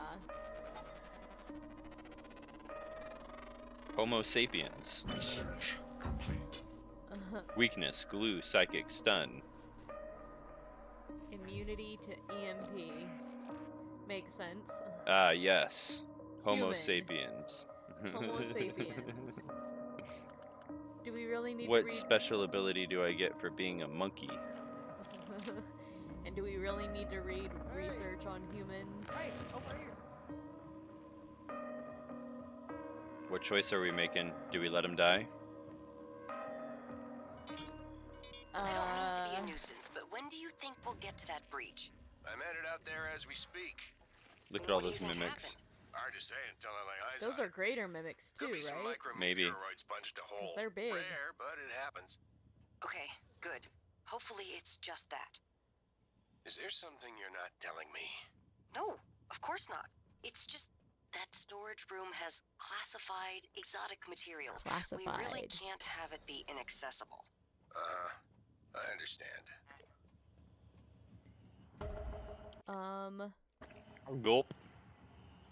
Homo sapiens. Search complete. Weakness, glue, psychic, stun. Immunity to EMP. Makes sense. Ah, yes. Homo Human. sapiens. Homo sapiens. Do we really need to What read... special ability do I get for being a monkey? And do we really need to read research on humans? Hey, over here. What choice are we making? Do we let him die? I don't mean to be a nuisance, but when do you think we'll get to that breach? I'm headed out there as we speak. Look at all What do you those think mimics. happened? Hard to say until I lay eyes Those on are it. greater mimics too, Could be some right? Maybe. micrometeoroids punched a hole. they're big. Rare, but it happens. Okay, good. Hopefully it's just that. Is there something you're not telling me? No, of course not. It's just that storage room has classified exotic materials. We really Classified. can't have it be inaccessible. I understand. Gulp.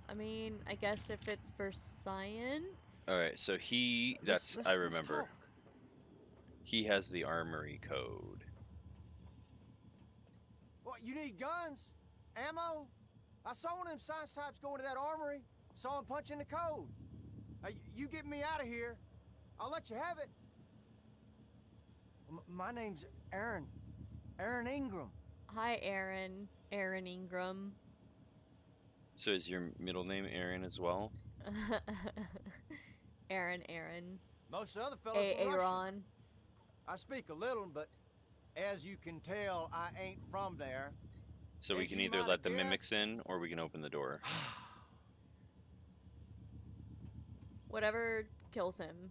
I mean, I guess if it's for science. All right, so I remember. He has the armory code. What, you need guns? Ammo? I saw one of them science types go into that armory. Saw him punching the code. You get me out of here. I'll let you have it. My name's Aaron. Aaron Ingram. Hi, Aaron. Aaron Ingram. So is your middle name Aaron as well? Aaron. Most of the other fellows were Russian. Aaron. I speak a little, but as you can tell, I ain't from there. So we As can you either might let the have mimics in, or we can open the door. Whatever kills him.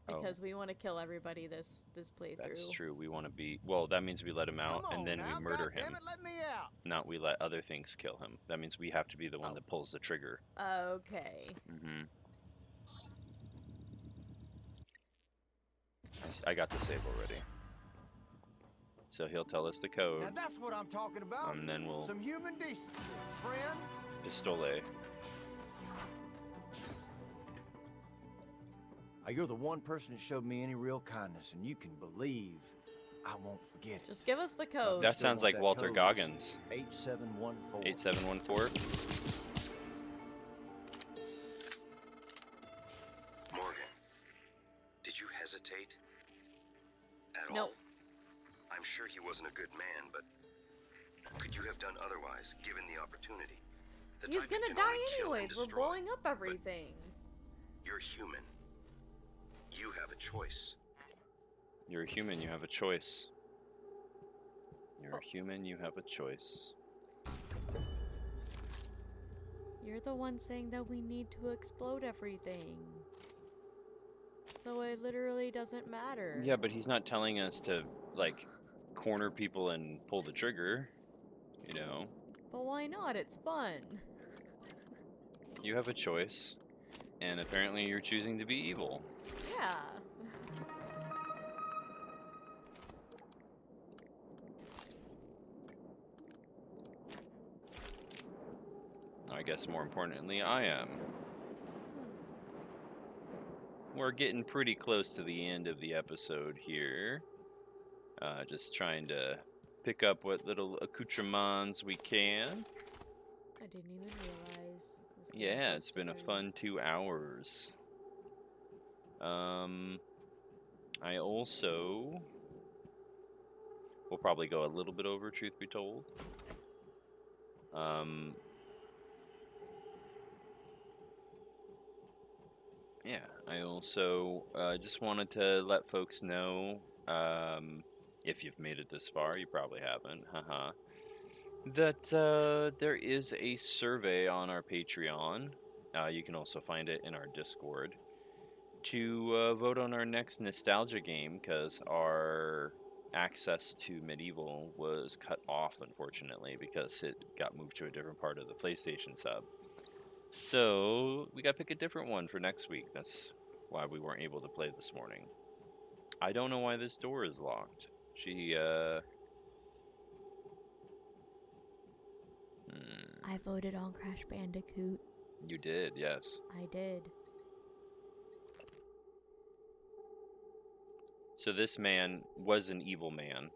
Oh. Because we want to kill everybody this playthrough. That's true. We want to be... Well, that means we let him out, and then we murder him. Goddammit, let me out. Not we let other things kill him. That means we have to be the one that pulls the trigger. Okay. Mm-hmm. I got the save already. So he'll tell us the code. Now that's what I'm talking about. And then we'll... Some human decency, friend. Pistole. You're the one person that showed me any real kindness, and you can believe I won't forget it. Just give us the code. That sounds like Walter Goggins. 8714. 8714? Morgan, did you hesitate? At No. all? I'm sure he wasn't a good man, but could you have done otherwise, given the opportunity? The He's type that gonna can die only kill and anyways. We're destroy. blowing up everything. You're human. You have a choice. You're a human, you have a choice. You're a human, you have a choice. You're the one saying that we need to explode everything. So it literally doesn't matter. Yeah, but he's not telling us to, like, corner people and pull the trigger, you know? But why not? It's fun. You have a choice, and apparently you're choosing to be evil. Yeah. I guess more importantly, I am. We're getting pretty close to the end of the episode here. Just trying to pick up what little accoutrements we can. I didn't even realize. Yeah, it's been a fun 2 hours. I also will probably go a little bit over, truth be told. Yeah, I also just wanted to let folks know, if you've made it this far, you probably haven't, haha, that there is a survey on our Patreon. You can also find it in our Discord to vote on our next nostalgia game because our access to Medieval was cut off, unfortunately, because it got moved to a different part of the PlayStation sub. So we got to pick a different one for next week. That's why we weren't able to play this morning. I don't know why this door is locked. I voted on Crash Bandicoot. You did, yes. I did. So this man was an evil man.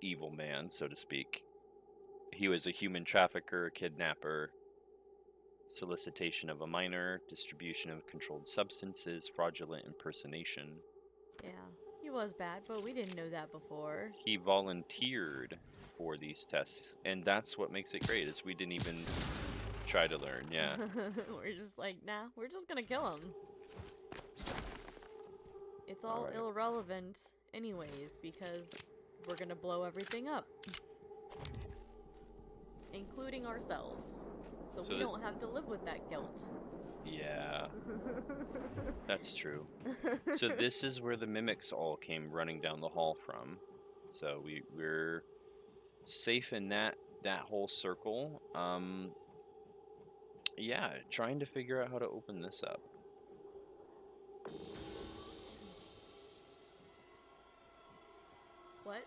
Evil man, so to speak. He was a human trafficker, kidnapper, solicitation of a minor, distribution of controlled substances, fraudulent impersonation. Yeah, he was bad, but we didn't know that before. He volunteered for these tests, and that's what makes it great, is we didn't even try to learn, yeah. We're just like, nah, we're just gonna kill him. It's all irrelevant anyways, because we're gonna blow everything up. Including ourselves. So we don't have to live with that guilt. Yeah. That's true. So this is where the mimics all came running down the hall from. So we're safe in that whole circle. Yeah, trying to figure out how to open this up. What?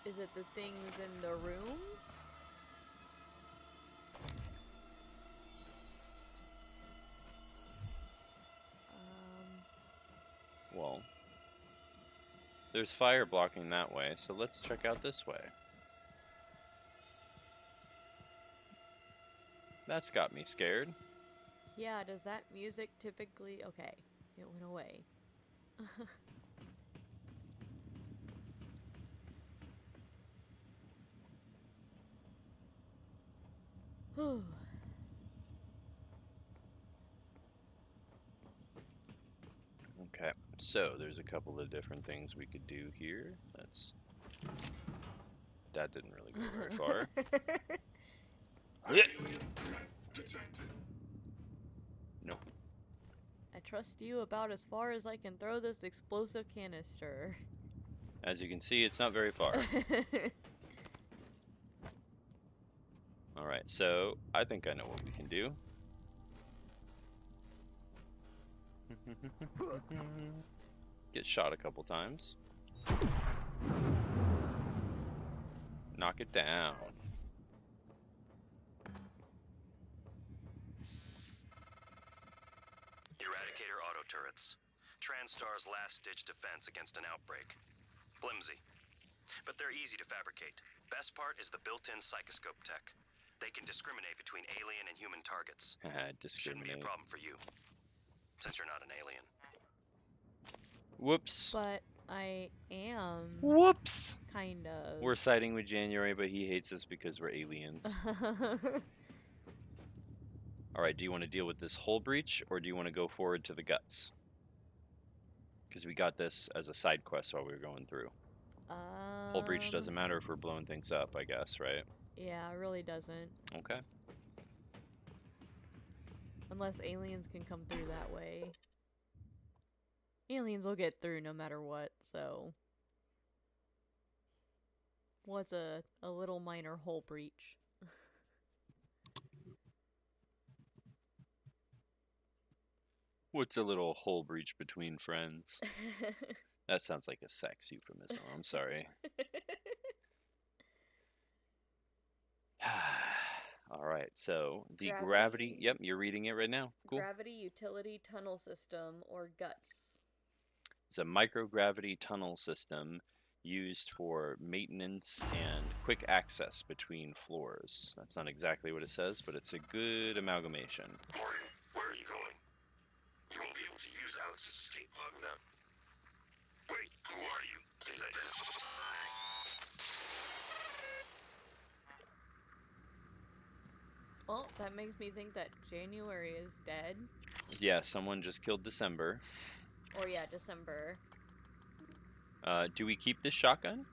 Is it the things in the room? Well, there's fire blocking that way, so let's check out this way. That's got me scared. Yeah, does that music typically... Okay, it went away. Whew. Okay, so there's a couple of different things we could do here. That didn't really go very far. Nope. I trust you about as far as I can throw this explosive canister. As you can see, it's not very far. Alright, so I think I know what we can do. Get shot a couple times. Knock it down. Eradicator auto turrets. TranStar's last-ditch defense against an outbreak. Flimsy. But they're easy to fabricate. Best part is the built-in psychoscope tech. They can discriminate between alien and human targets. Shouldn't be a problem for you, since you're not an alien. Whoops. But I am. Whoops. Kind of. We're siding with January, but he hates us because we're aliens. Alright, do you want to deal with this hull breach, or do you want to go forward to the guts? Because we got this as a side quest while we were going through. Hull breach doesn't matter if we're blowing things up, I guess, right? Yeah, it really doesn't. Okay. Unless aliens can come through that way. Aliens will get through no matter what, so... What's a little minor hull breach? What's a little hull breach between friends? That sounds like a sex euphemism. I'm sorry. Alright, so the gravity... Yep, you're reading it right now. Cool. Gravity Utility Tunnel System, or GUTS. It's a microgravity tunnel system used for maintenance and quick access between floors. That's not exactly what it says, but it's a good amalgamation. Corey, where are you going? You won't be able to use Alex's escape pod without... Wait, who are you? Please identify. Well, that makes me think that January is dead. Yeah, someone just killed December. Or yeah, December. Do we keep this shotgun?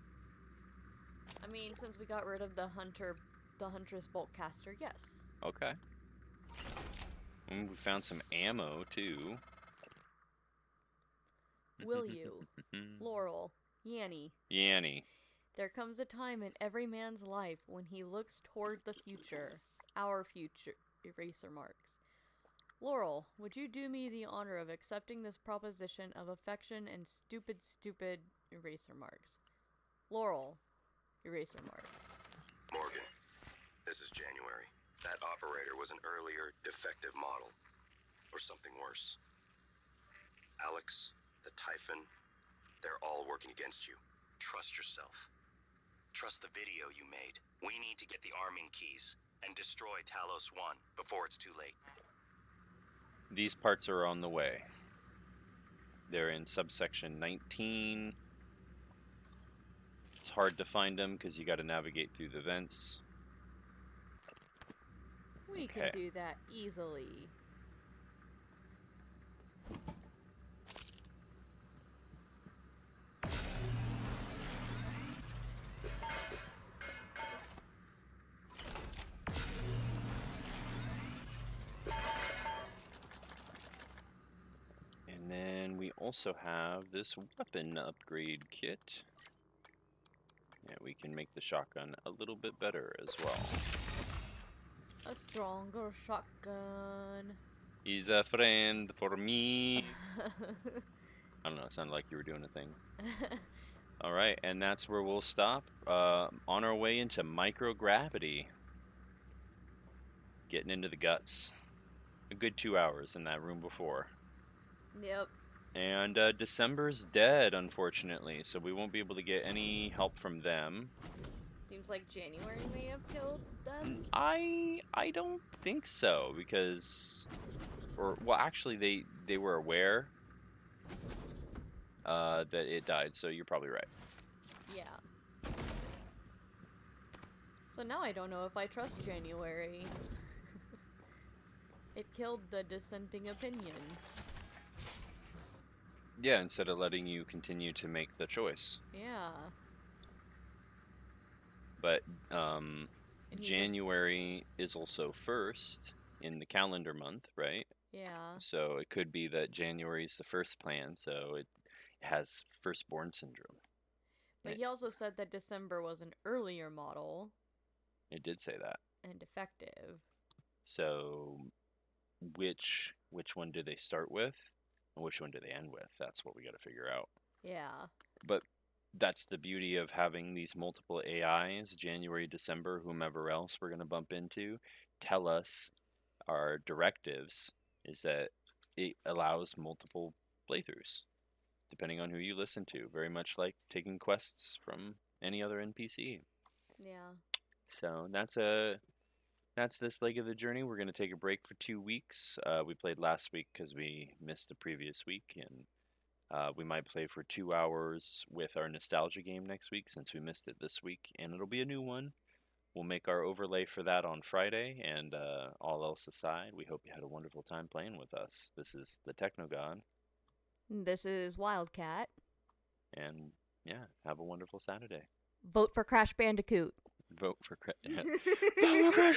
I mean, since we got rid of the Huntress bolt caster, yes. Okay. And we found some ammo too. Will you? Laurel. Yanny. Yanny. There comes a time in every man's life when he looks toward the future. Our future. Eraser marks. Laurel, would you do me the honor of accepting this proposition of affection and stupid eraser marks? Laurel. Eraser marks. Morgan, this is January. That operator was an earlier, defective model. Or something worse. Alex, the Typhon, they're all working against you. Trust yourself. Trust the video you made. We need to get the arming keys and destroy Talos 1 before it's too late. These parts are on the way. They're in subsection 19. It's hard to find them because you got to navigate through the vents. We can do that easily. And then we also have this weapon upgrade kit. Yeah, we can make the shotgun a little bit better as well. A stronger shotgun. He's a friend for me. I don't know, it sounded like you were doing a thing. Alright, and that's where we'll stop. On our way into microgravity. Getting into the guts. A good 2 hours in that room before. Yep. And December's dead, unfortunately, so we won't be able to get any help from them. Seems like January may have killed them. I don't think so, because... well, actually, they were aware that it died, so you're probably right. Yeah. So now I don't know if I trust January. It killed the dissenting opinion. Yeah, instead of letting you continue to make the choice. Yeah. But January is also first in the calendar month, right? Yeah. So it could be that January is the first plan, so it has firstborn syndrome. But he also said that December was an earlier model. It did say that. And defective. So which one do they start with? And which one do they end with? That's what we got to figure out. Yeah. But that's the beauty of having these multiple AIs, January, December, whomever else we're going to bump into, tell us our directives, is that it allows multiple playthroughs, depending on who you listen to. Very much like taking quests from any other NPC. Yeah. So that's this leg of the journey. We're going to take a break for 2 weeks. We played last week because we missed the previous week, and we might play for 2 hours with our nostalgia game next week since we missed it this week, and it'll be a new one. We'll make our overlay for that on Friday, and all else aside, we hope you had a wonderful time playing with us. This is the Techno God. This is Wildcat. And yeah, have a wonderful Saturday. Vote for Crash Bandicoot. Vote for Crash